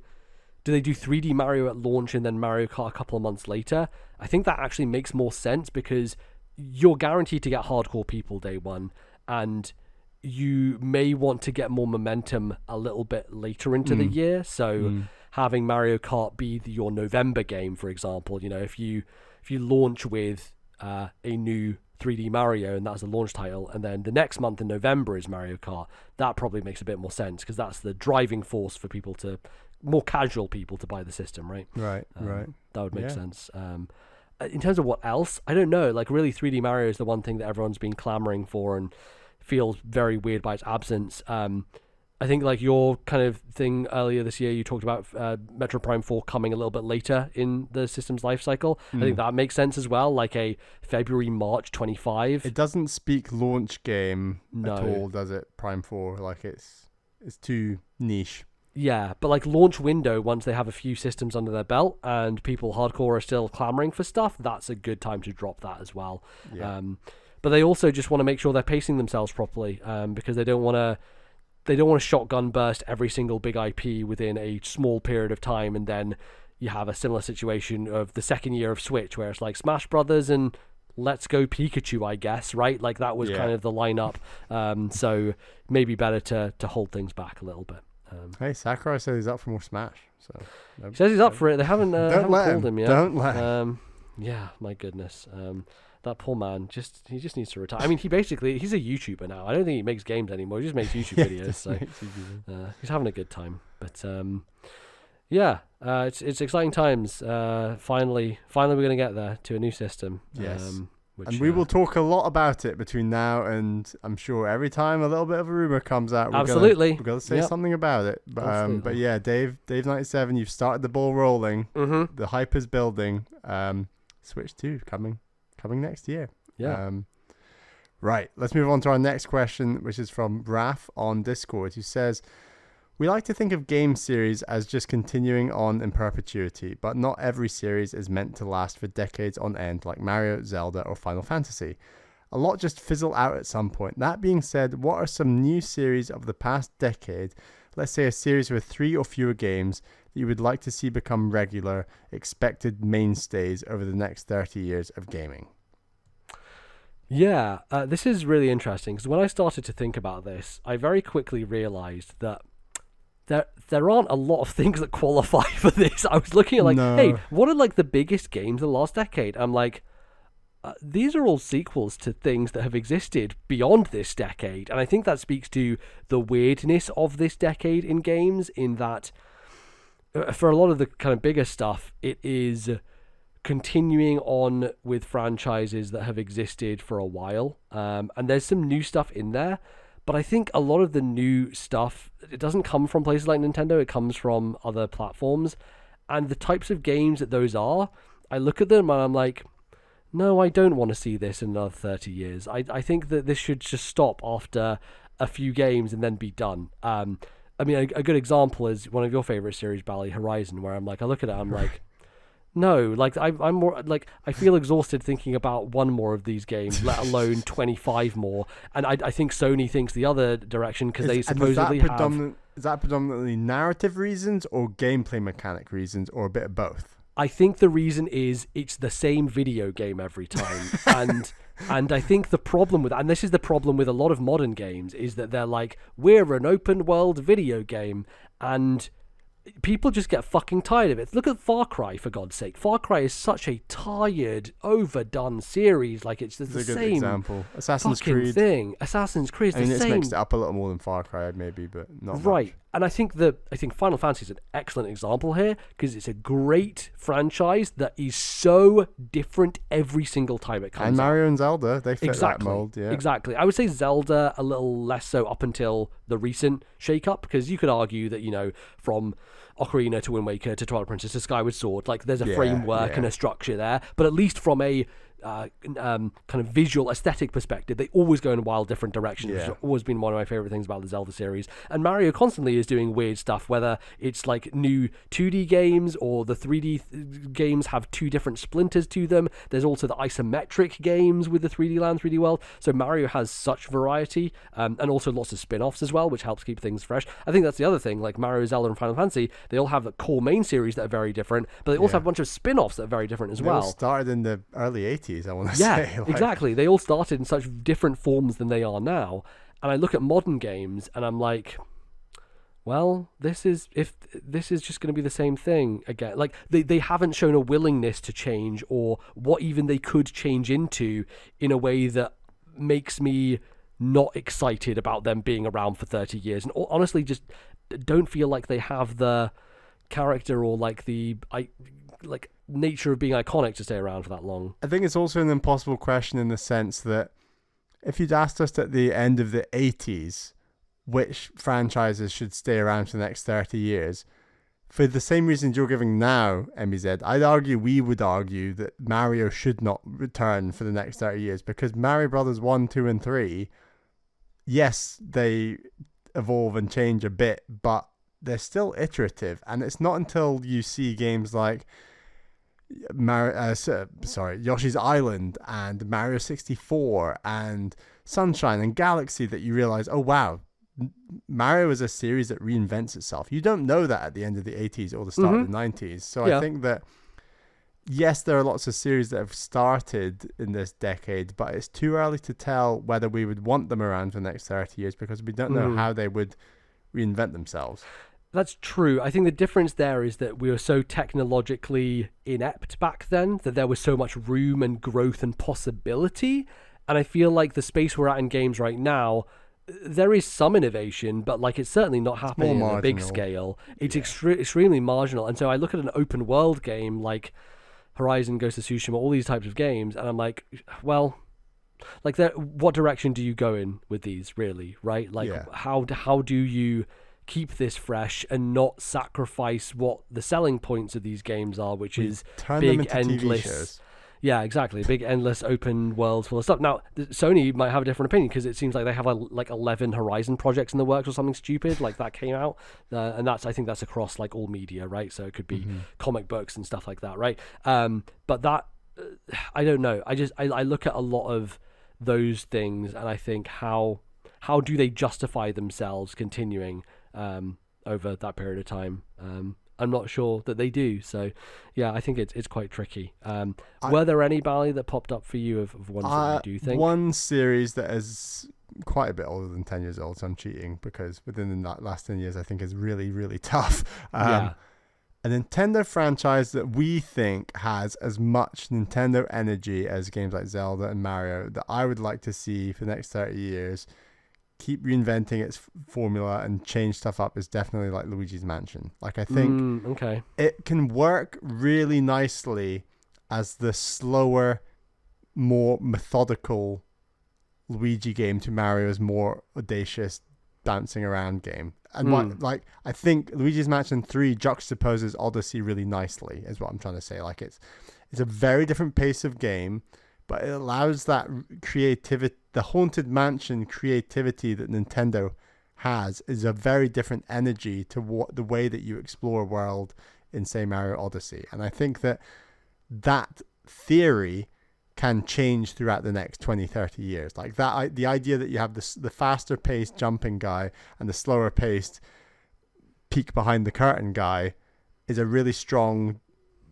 do 3D Mario at launch and then Mario Kart a couple of months later? I think that actually makes more sense because you're guaranteed to get hardcore people day one, and you may want to get more momentum a little bit later into the year. So having Mario Kart be your November game, for example, if you launch with a new 3D Mario and that's the launch title, and then the next month in November is Mario Kart, that probably makes a bit more sense because that's the driving force for people more casual people to buy the system, right? Right. That would make sense. In terms of what else, I don't know. Like, really, 3D Mario is the one thing that everyone's been clamoring for and feels very weird by its absence. I think, like, your kind of thing earlier this year, you talked about Metro Prime 4 coming a little bit later in the system's life cycle. I think that makes sense as well, like a February, March 25. It doesn't speak launch game at all, does it, Prime 4? Like, it's too niche. Yeah, but like launch window, once they have a few systems under their belt and people hardcore are still clamoring for stuff, that's a good time to drop that as well. Yeah. But they also just want to make sure they're pacing themselves properly, because they don't want to shotgun burst every single big IP within a small period of time, and then you have a similar situation of the second year of Switch where it's like Smash Brothers and Let's Go Pikachu, I guess, right? Like that was kind of the lineup. So maybe better to hold things back a little bit. Hey, Sakurai says he's up for more Smash. So he says he's up for it. They haven't called him yet. Don't let him. Yeah, my goodness. That poor man, he just needs to retire. I mean, he's a YouTuber now. I don't think he makes games anymore. He just makes YouTube videos. So he's having a good time. But it's exciting times. Finally, we're gonna get there to a new system. Yes. And we will talk a lot about it between now and I'm sure every time a little bit of a rumor comes out, we're gonna say something about it. But yeah, Dave 97, you've started the ball rolling. Mm-hmm. The hype is building. Switch 2 coming next year. Yeah. Right. Let's move on to our next question, which is from Raf on Discord, who says, "We like to think of game series as just continuing on in perpetuity, but not every series is meant to last for decades on end like Mario, Zelda, or Final Fantasy. A lot just fizzle out at some point. That being said, what are some new series of the past decade, let's say a series with 3 or fewer games, that you would like to see become regular, expected mainstays over the next 30 years of gaming?" Yeah, this is really interesting, because when I started to think about this, I very quickly realized that there aren't a lot of things that qualify for this. I was looking at hey, what are like the biggest games of the last decade? I'm like, these are all sequels to things that have existed beyond this decade. And I think that speaks to the weirdness of this decade in games, in that for a lot of the kind of bigger stuff, it is continuing on with franchises that have existed for a while. And there's some new stuff in there. But I think a lot of the new stuff, it doesn't come from places like Nintendo, it comes from other platforms. And the types of games that those are, I look at them and I'm like, no, I don't want to see this in another 30 years. I think that this should just stop after a few games and then be done. I mean, a good example is one of your favorite series, Bally, Horizon, where I'm like, I look at it, I'm like, no, like I'm more like, I feel exhausted thinking about one more of these games, let alone 25 more. And I think Sony thinks the other direction, because they supposedly have. Is that predominantly narrative reasons or gameplay mechanic reasons, or a bit of both? I think the reason is it's the same video game every time. And I think the problem with, and this is the problem with a lot of modern games, is that they're like, we're an open world video game, and people just get fucking tired of it. Look at Far Cry, for God's sake. Far Cry is such a tired, overdone series. Like, it's the same example. Assassin's Creed thing. Assassin's Creed is the same. It's mixed it up a little more than Far Cry, maybe, but not right. Much. And I think Final Fantasy is an excellent example here, because it's a great franchise that is so different every single time it comes out. And Mario and Zelda, they fit that mold. Yeah, exactly. I would say Zelda a little less so up until the recent shake-up, because you could argue that, from Ocarina to Wind Waker to Twilight Princess to Skyward Sword, like there's a framework and a structure there, but at least from a kind of visual aesthetic perspective, they always go in wild different directions, which has always been one of my favorite things about the Zelda series. And Mario constantly is doing weird stuff, whether it's like new 2D games or the 3D games have two different splinters to them. There's also the isometric games with the 3D land, 3D world. So Mario has such variety, and also lots of spin-offs as well, which helps keep things fresh. I think that's the other thing, like Mario, Zelda, and Final Fantasy, they all have the core main series that are very different, but they also have a bunch of spin-offs that are very different as well. They all started in the early 80s, I want to say. Yeah, exactly. They all started in such different forms than they are now. And I look at modern games and I'm like, well, this is just going to be the same thing again. Like they haven't shown a willingness to change or what even they could change into in a way that makes me not excited about them being around for 30 years. And honestly, just don't feel like they have the character or like the nature of being iconic to stay around for that long. I think it's also an impossible question in the sense that if you'd asked us at the end of the 80s which franchises should stay around for the next 30 years, for the same reasons you're giving now, MBZ, we would argue that Mario should not return for the next 30 years, because Mario Brothers 1, 2, and 3, yes, they evolve and change a bit, but they're still iterative, and it's not until you see games like Yoshi's Island and Mario 64 and Sunshine and Galaxy that you realize, oh wow, Mario is a series that reinvents itself. You don't know that at the end of the 80s or the start of the 90s. So I think that yes, there are lots of series that have started in this decade, but it's too early to tell whether we would want them around for the next 30 years because we don't know how they would reinvent themselves. That's true. I think the difference there is that we were so technologically inept back then that there was so much room and growth and possibility. And I feel like the space we're at in games right now, there is some innovation, but like it's certainly not happening on a big scale. It's extremely marginal. And so I look at an open world game like Horizon, Ghost of Tsushima, all these types of games, and I'm like, well, like what direction do you go in with these, really, right? Like how do you keep this fresh and not sacrifice what the selling points of these games are, which is big, endless. Yeah, exactly. Big, endless, open worlds full of stuff. Now, Sony might have a different opinion because it seems like they have like 11 Horizon projects in the works or something stupid like that came out, and I think that's across like all media, right? So it could be comic books and stuff like that, right? But that I don't know. I look at a lot of those things and I think how do they justify themselves continuing over that period of time? I'm not sure that they do. So, yeah, I think it's quite tricky. Were there any, Bally, that popped up for you of ones that you do think? One series that is quite a bit older than 10 years old, so I'm cheating, because within the last 10 years, I think is really, really tough. A Nintendo franchise that we think has as much Nintendo energy as games like Zelda and Mario that I would like to see for the next 30 years keep reinventing its formula and change stuff up is definitely like Luigi's Mansion. Like I think it can work really nicely as the slower, more methodical Luigi game to Mario's more audacious bouncing around game. And I think Luigi's Mansion 3 juxtaposes Odyssey really nicely is what I'm trying to say. Like it's a very different pace of game, but it allows that creativity, the Haunted Mansion creativity that Nintendo has is a very different energy to the way that you explore a world in, say, Mario Odyssey. And I think that theory can change throughout the next 20, 30 years. Like that, the idea that you have the faster paced jumping guy and the slower paced peek behind the curtain guy is a really strong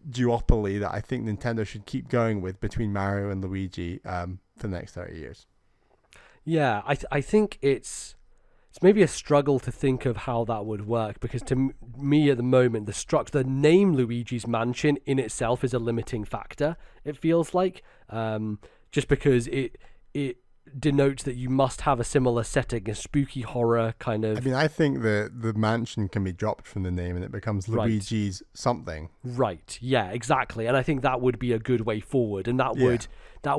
duopoly that I think Nintendo should keep going with between Mario and Luigi for the next 30 years. Yeah, I think it's maybe a struggle to think of how that would work, because to me at the moment the name Luigi's Mansion in itself is a limiting factor. It feels like just because it denotes that you must have a similar setting, a spooky horror kind of. I mean, I think the mansion can be dropped from the name and it becomes Luigi's something. Right. Yeah, exactly. And I think that would be a good way forward, and that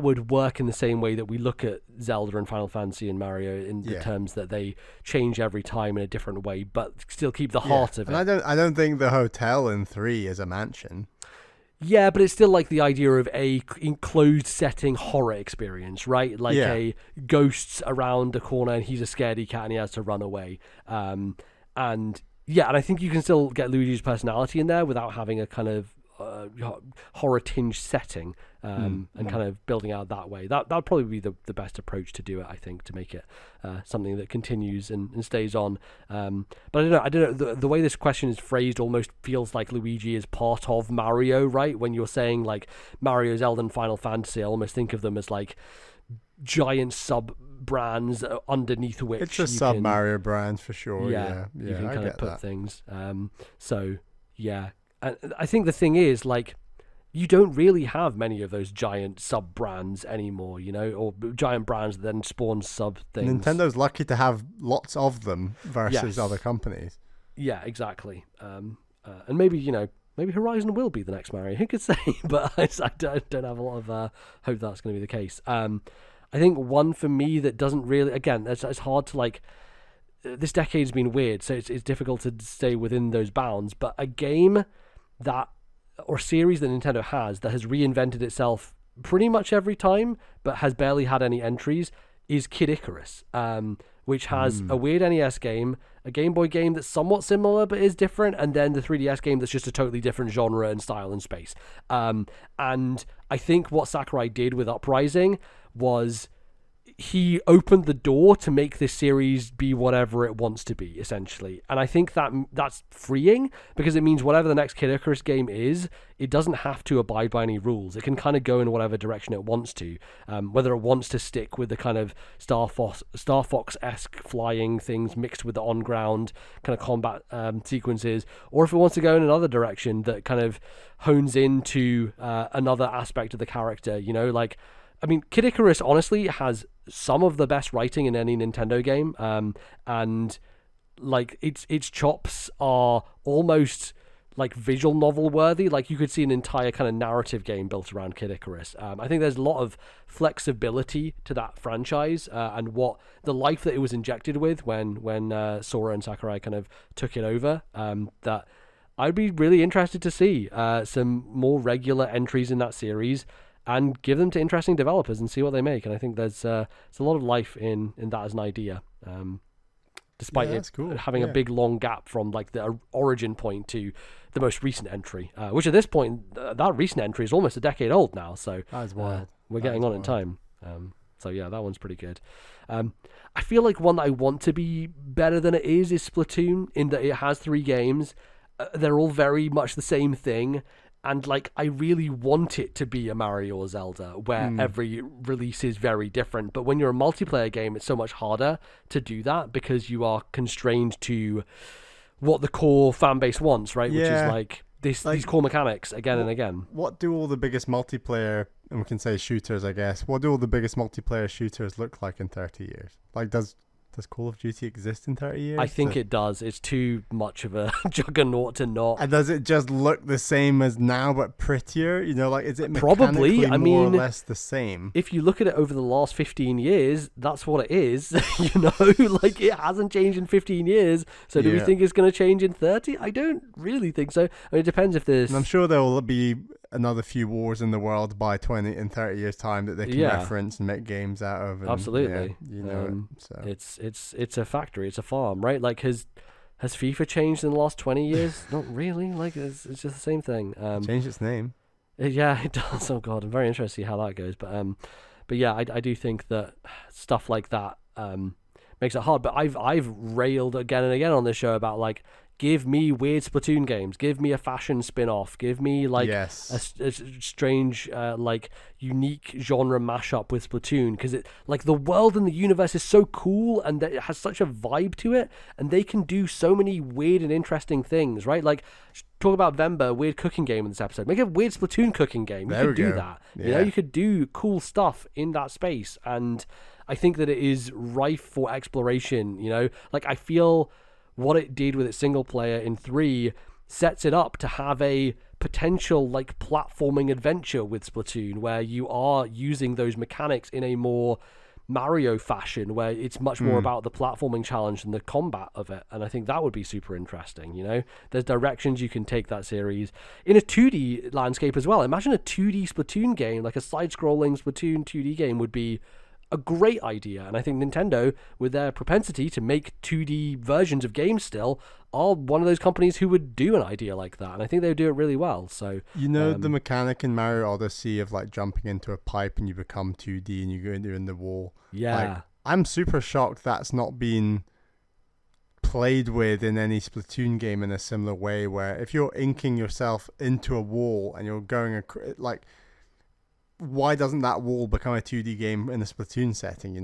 would work in the same way that we look at Zelda and Final Fantasy and Mario in the terms that they change every time in a different way, but still keep the heart of it. And I don't think the hotel in 3 is a mansion. Yeah, but it's still like the idea of a enclosed setting horror experience, right? Like a ghosts around the corner and he's a scaredy cat and he has to run away. And I think you can still get Luigi's personality in there without having a kind of horror tinged setting and kind of building out that way. That'd probably be the best approach to do it, I think, to make it something that continues and stays on. But I don't know. The way this question is phrased almost feels like Luigi is part of Mario, right? When you're saying like Mario, Zelda, and Final Fantasy, I almost think of them as like giant sub brands underneath which it's a sub Mario brand for sure. Yeah, you can kind of put things. So yeah. And I think the thing is, like, you don't really have many of those giant sub brands anymore, you know, or giant brands that then spawn sub things. Nintendo's lucky to have lots of them versus other companies. Yeah, exactly. And maybe, you know, maybe Horizon will be the next Mario. Who could say? But I don't have a lot of hope that's going to be the case. I think one for me that doesn't really, again, it's hard to like. This decade's been weird, so it's difficult to stay within those bounds. But a game that or series that Nintendo has that has reinvented itself pretty much every time but has barely had any entries is Kid Icarus, which has a weird NES game, a Game Boy game that's somewhat similar but is different, and then the 3DS game that's just a totally different genre and style and space. And I think what Sakurai did with Uprising was he opened the door to make this series be whatever it wants to be, essentially. And I think that's freeing, because it means whatever the next Kid Icarus game is, it doesn't have to abide by any rules. It can kind of go in whatever direction it wants to, whether it wants to stick with the kind of Star Fox-esque flying things mixed with the on-ground kind of combat sequences, or if it wants to go in another direction that kind of hones into another aspect of the character, you know, like, I mean, Kid Icarus honestly has some of the best writing in any Nintendo game, and like its chops are almost like visual novel worthy. Like you could see an entire kind of narrative game built around Kid Icarus. I think there's a lot of flexibility to that franchise and what the life that it was injected with when Sora and Sakurai kind of took it over. That I'd be really interested to see some more regular entries in that series, and give them to interesting developers and see what they make. And I think there's a lot of life in that as an idea, despite it having a big long gap from like the origin point to the most recent entry, which at this point, that recent entry is almost a decade old now. So we're getting on in time. So yeah, that one's pretty good. I feel like one that I want to be better than it is Splatoon, in that it has 3 games. They're all very much the same thing. And like, I really want it to be a Mario or Zelda where every release is very different. But when you're a multiplayer game, it's so much harder to do that because you are constrained to what the core fan base wants, right? Which is like these core mechanics again and again. What do all the biggest multiplayer, and we can say shooters, I guess, what do all the biggest multiplayer shooters look like in 30 years? Like, does Call of Duty exist in 30 years? I think it does. It's too much of a juggernaut to not. And does it just look the same as now but prettier? You know, like, is it probably more or less the same? If you look at it over the last 15 years, that's what it is. You know, like, it hasn't changed in 15 years. So do we think it's going to change in 30? I don't really think so. I mean, it depends if there's... And I'm sure there will be another few wars in the world by 20 and 30 years time that they can reference and make games out of. And, absolutely. You know, so it's a factory, it's a farm, right? Like, has FIFA changed in the last 20 years? Not really. Like, it's just the same thing. Changed its name. Yeah, it does. Oh god, I'm very interested to see how that goes. But yeah, I do think that stuff like that makes it hard. But I've railed again and again on this show about, like, give me weird Splatoon games. Give me a fashion spin-off. Give me like a strange, like, unique genre mashup with Splatoon, because it, like, the world and the universe is so cool and that it has such a vibe to it, and they can do so many weird and interesting things, right? Like, talk about Venba, a weird cooking game in this episode. Make a weird Splatoon cooking game. You could do that. Yeah. You know, you could do cool stuff in that space, and I think that it is rife for exploration. You know, like, I feel what it did with its single player in 3 sets it up to have a potential, like, platforming adventure with Splatoon, where you are using those mechanics in a more Mario fashion, where it's much more about the platforming challenge and the combat of it. And I think that would be super interesting. There's directions you can take that series in a 2D landscape as well. Imagine a 2D Splatoon game, like a side-scrolling Splatoon 2D game would be a great idea. And I think Nintendo, with their propensity to make 2D versions of games still, are one of those companies who would do an idea like that. And I think they would do it really well. So the mechanic in Mario Odyssey of like jumping into a pipe and you become 2D and you go in the wall. Yeah. Like, I'm super shocked that's not been played with in any Splatoon game in a similar way, where if you're inking yourself into a wall and you're going like, why doesn't that wall become a 2D game in a Splatoon setting?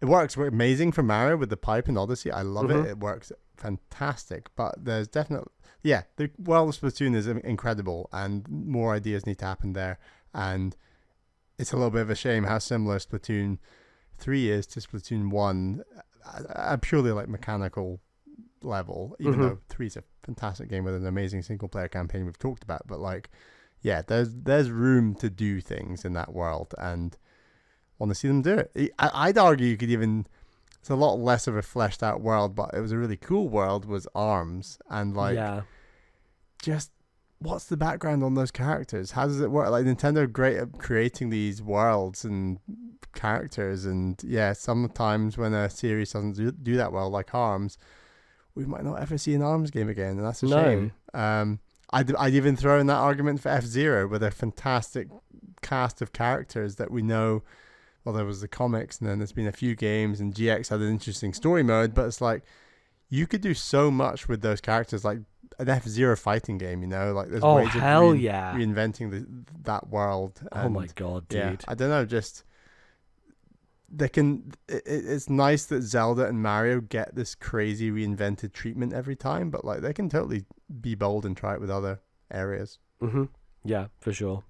It works amazing for Mario with the pipe in Odyssey. I love it. It works fantastic. But there's definitely, the world of Splatoon is incredible, and more ideas need to happen there. And it's a little bit of a shame how similar Splatoon 3 is to Splatoon 1, purely like mechanical level, even though 3 is a fantastic game with an amazing single player campaign we've talked about. But like, there's room to do things in that world, and want to see them do it. I'd argue you could even, it's a lot less of a fleshed out world, but it was a really cool world, was ARMS. And like, just what's the background on those characters? How does it work? Like, Nintendo are great at creating these worlds and characters, and sometimes when a series doesn't do that well, like ARMS, we might not ever see an ARMS game again, and that's a shame. I'd even throw in that argument for F-Zero, with a fantastic cast of characters that we know. Well, there was the comics, and then there's been a few games, and GX had an interesting story mode, but it's like, you could do so much with those characters, like an F-Zero fighting game, like there's ways of reinventing that world. And, oh my god, dude. Yeah, I don't know, just it's nice that Zelda and Mario get this crazy reinvented treatment every time, but like, they can totally be bold and try it with other areas. Yeah, for sure.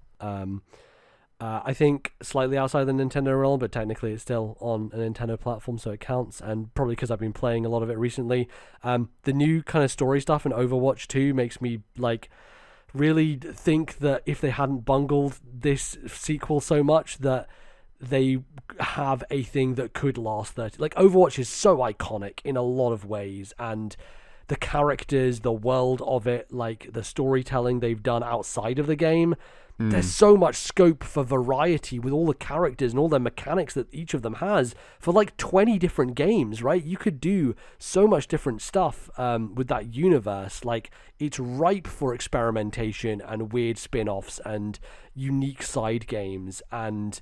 I think slightly outside the Nintendo realm, but technically it's still on a Nintendo platform, so it counts. And probably because I've been playing a lot of it recently, the new kind of story stuff in Overwatch 2 makes me like really think that if they hadn't bungled this sequel so much, that they have a thing that could last 30. Like, Overwatch is so iconic in a lot of ways, and the characters, the world of it, like the storytelling they've done outside of the game. There's so much scope for variety with all the characters and all the mechanics that each of them has for like 20 different games, right? You could do so much different stuff with that universe. Like, it's ripe for experimentation and weird spin-offs and unique side games. And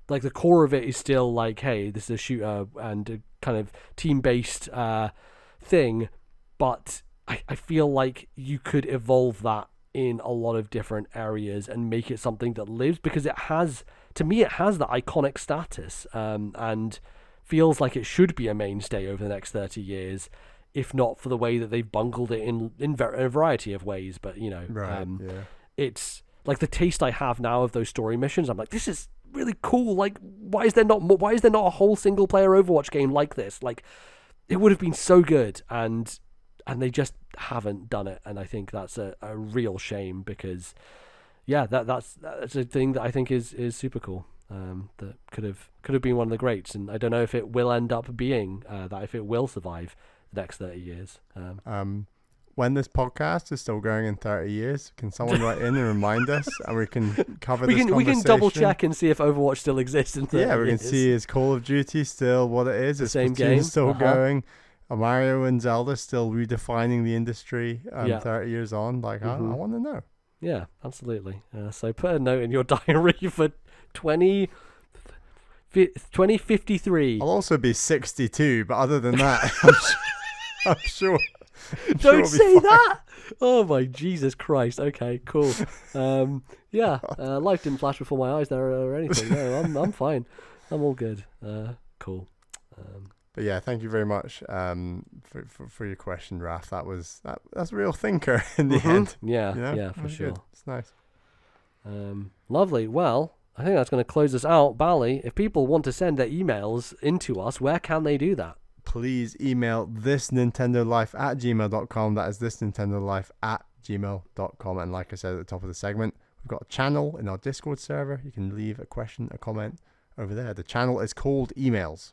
like, the core of it is still like, hey, this is a shooter and a kind of team-based thing. But I feel like you could evolve that in a lot of different areas and make it something that lives, because it has that iconic status, and feels like it should be a mainstay over the next 30 years, if not for the way that they've bungled it in a variety of ways. But it's like, the taste I have now of those story missions, I'm like, this is really cool. Like, why is there not a whole single player Overwatch game like this? Like, it would have been so good, and they just haven't done it. And I think that's a real shame, because that's a thing that I think is super cool, that could have been one of the greats. And I don't know if it will end up being that, if it will survive the next 30 years. When this podcast is still going in 30 years, can someone write in and remind us, and we can cover this conversation? We can double check and see if Overwatch still exists in 30 years. Yeah, we can see, is Call of Duty still what it is? Is same Splatoon game still going? Are Mario and Zelda still redefining the industry 30 years on? Like, I want to know. Yeah, absolutely. So put a note in your diary for 2053. I'll also be 62, but other than that, I'm sure. Don't say that! Oh my Jesus Christ. Okay, cool. Life didn't flash before my eyes there or anything. No, I'm fine. I'm all good. Cool. But yeah, thank you very much for your question, Raf. That's a real thinker in the end. Yeah, for sure. Good. It's nice. Lovely. Well, I think that's going to close us out. Bally, if people want to send their emails into us, where can they do that? Please email ThisNintendoLife@gmail.com. That is ThisNintendoLife@gmail.com. And like I said at the top of the segment, we've got a channel in our Discord server. You can leave a question, a comment, over there. The channel is called Emails.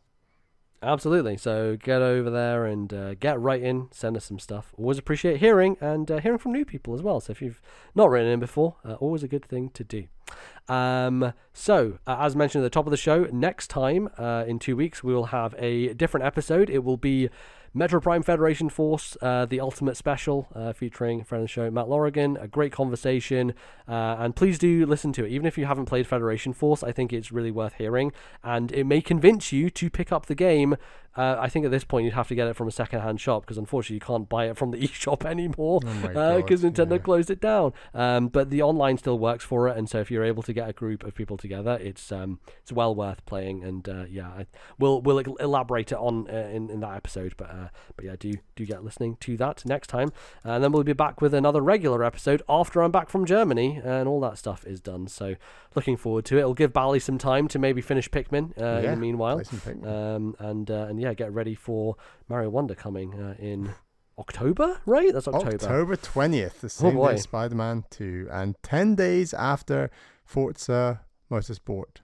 Absolutely. So get over there and get right in. Send us some stuff. Always appreciate hearing and hearing from new people as well. So if you've not written in before, always a good thing to do. So as mentioned at the top of the show, next time in 2 weeks we will have a different episode. It will be Metro Prime Federation Force, the Ultimate Special, featuring a friend of the show, Matt Lorigan. A great conversation, and please do listen to it. Even if you haven't played Federation Force, I think it's really worth hearing, and it may convince you to pick up the game. I think at this point you'd have to get it from a second-hand shop, because unfortunately you can't buy it from the eShop anymore, because Nintendo closed it down. But the online still works for it, and so if you're able to get a group of people together, it's well worth playing. And we'll elaborate it on in that episode. But yeah, do get listening to that next time, and then we'll be back with another regular episode after I'm back from Germany and all that stuff is done. So looking forward to it. It'll give Bally some time to maybe finish Pikmin in the meanwhile, and get ready for Mario Wonder coming in October, right? That's October 20th, the same day Spider-Man 2, and 10 days after Forza Motorsport.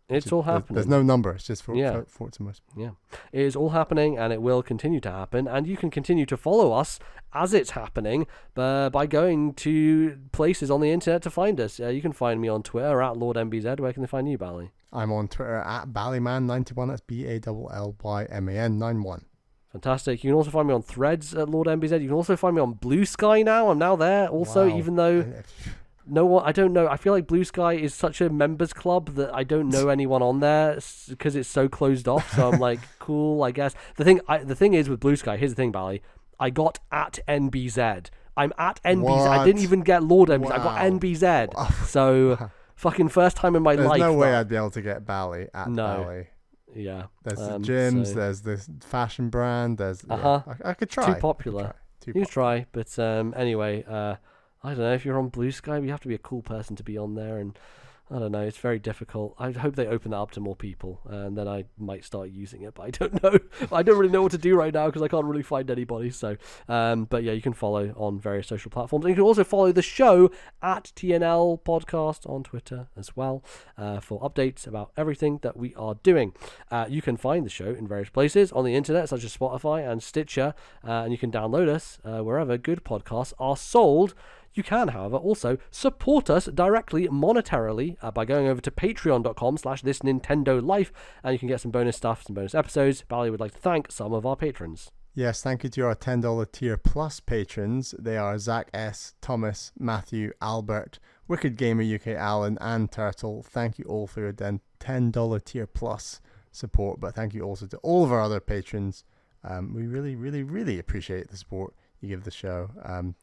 It's all happening. There's no number. It's just for Forza Motorsport. Yeah, it is all happening, and it will continue to happen. And you can continue to follow us as it's happening by going to places on the internet to find us. You can find me on Twitter at LordMBZ. Where can they find you, Bally? I'm on Twitter at Ballyman91. That's BALLYMAN91. Fantastic. You can also find me on Threads at LordMBZ. You can also find me on Blue Sky now. I'm now there also, even though no one, I don't know. I feel like Blue Sky is such a members club that I don't know anyone on there because it's so closed off. So I'm like, cool, I guess. The thing is with Blue Sky, here's the thing, Bally. I got at NBZ. I'm at NBZ. What? I didn't even get Lord MBZ. Wow. I got NBZ. So fucking first time in my life. There's no way I'd be able to get Bally at Bally. Yeah. There's the gyms, there's this fashion brand, there's I could try. Too popular. You try, but anyway, I don't know, if you're on Blue Sky, you have to be a cool person to be on there, and I don't know, it's very difficult. I hope they open that up to more people, and then I might start using it, but I don't know. I don't really know what to do right now because I can't really find anybody. So, but yeah, you can follow on various social platforms. And you can also follow the show at TNL Podcast on Twitter as well for updates about everything that we are doing. You can find the show in various places on the internet, such as Spotify and Stitcher, and you can download us wherever good podcasts are sold. You can, however, also support us directly monetarily by going over to patreon.com/ThisNintendoLife, and you can get some bonus stuff, some bonus episodes. Bally would like to thank some of our patrons. Yes, thank you to our $10 tier plus patrons. They are Zach S., Thomas, Matthew, Albert, Wicked Gamer UK, Alan, and Turtle. Thank you all for your $10 tier plus support, but thank you also to all of our other patrons. We really, really, really appreciate the support you give the show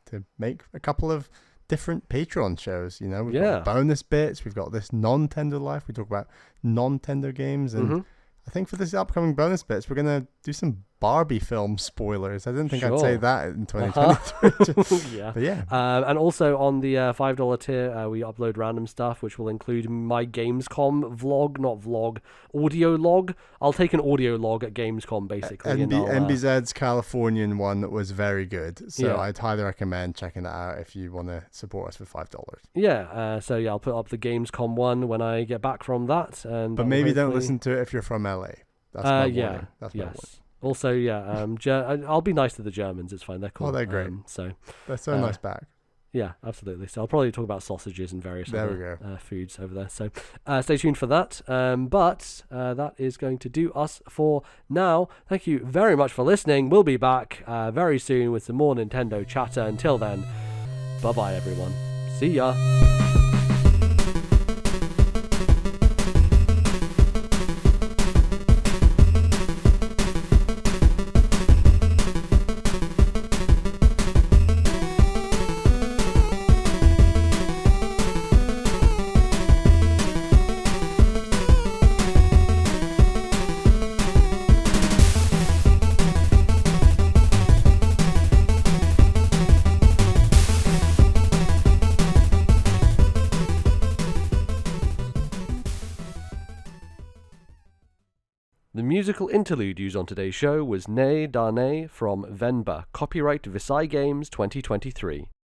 to make a couple of different Patreon shows. You know, we've got bonus bits, we've got this non-Tender Life, we talk about non-Tender games, and I think for this upcoming bonus bits we're gonna do some Barbie film spoilers. I didn't think I'd say that in 2023. Yeah. But yeah. And also on the $5 tier, we upload random stuff, which will include my Gamescom audio log. I'll take an audio log at Gamescom, basically. NBZ's Californian one was very good. So I'd highly recommend checking that out if you want to support us for $5. Yeah. So I'll put up the Gamescom one when I get back from that. But maybe don't listen to it if you're from LA. That's my warning. That's my warning. Also, I'll be nice to the Germans. It's fine. They're cool. Oh, they're great. They're so nice back. Yeah, absolutely. So I'll probably talk about sausages and various other foods over there. So stay tuned for that. But that is going to do us for now. Thank you very much for listening. We'll be back very soon with some more Nintendo chatter. Until then, bye-bye, everyone. See ya. The musical interlude used on today's show was Nee Dhaane from Venba, copyright Visai Games 2023.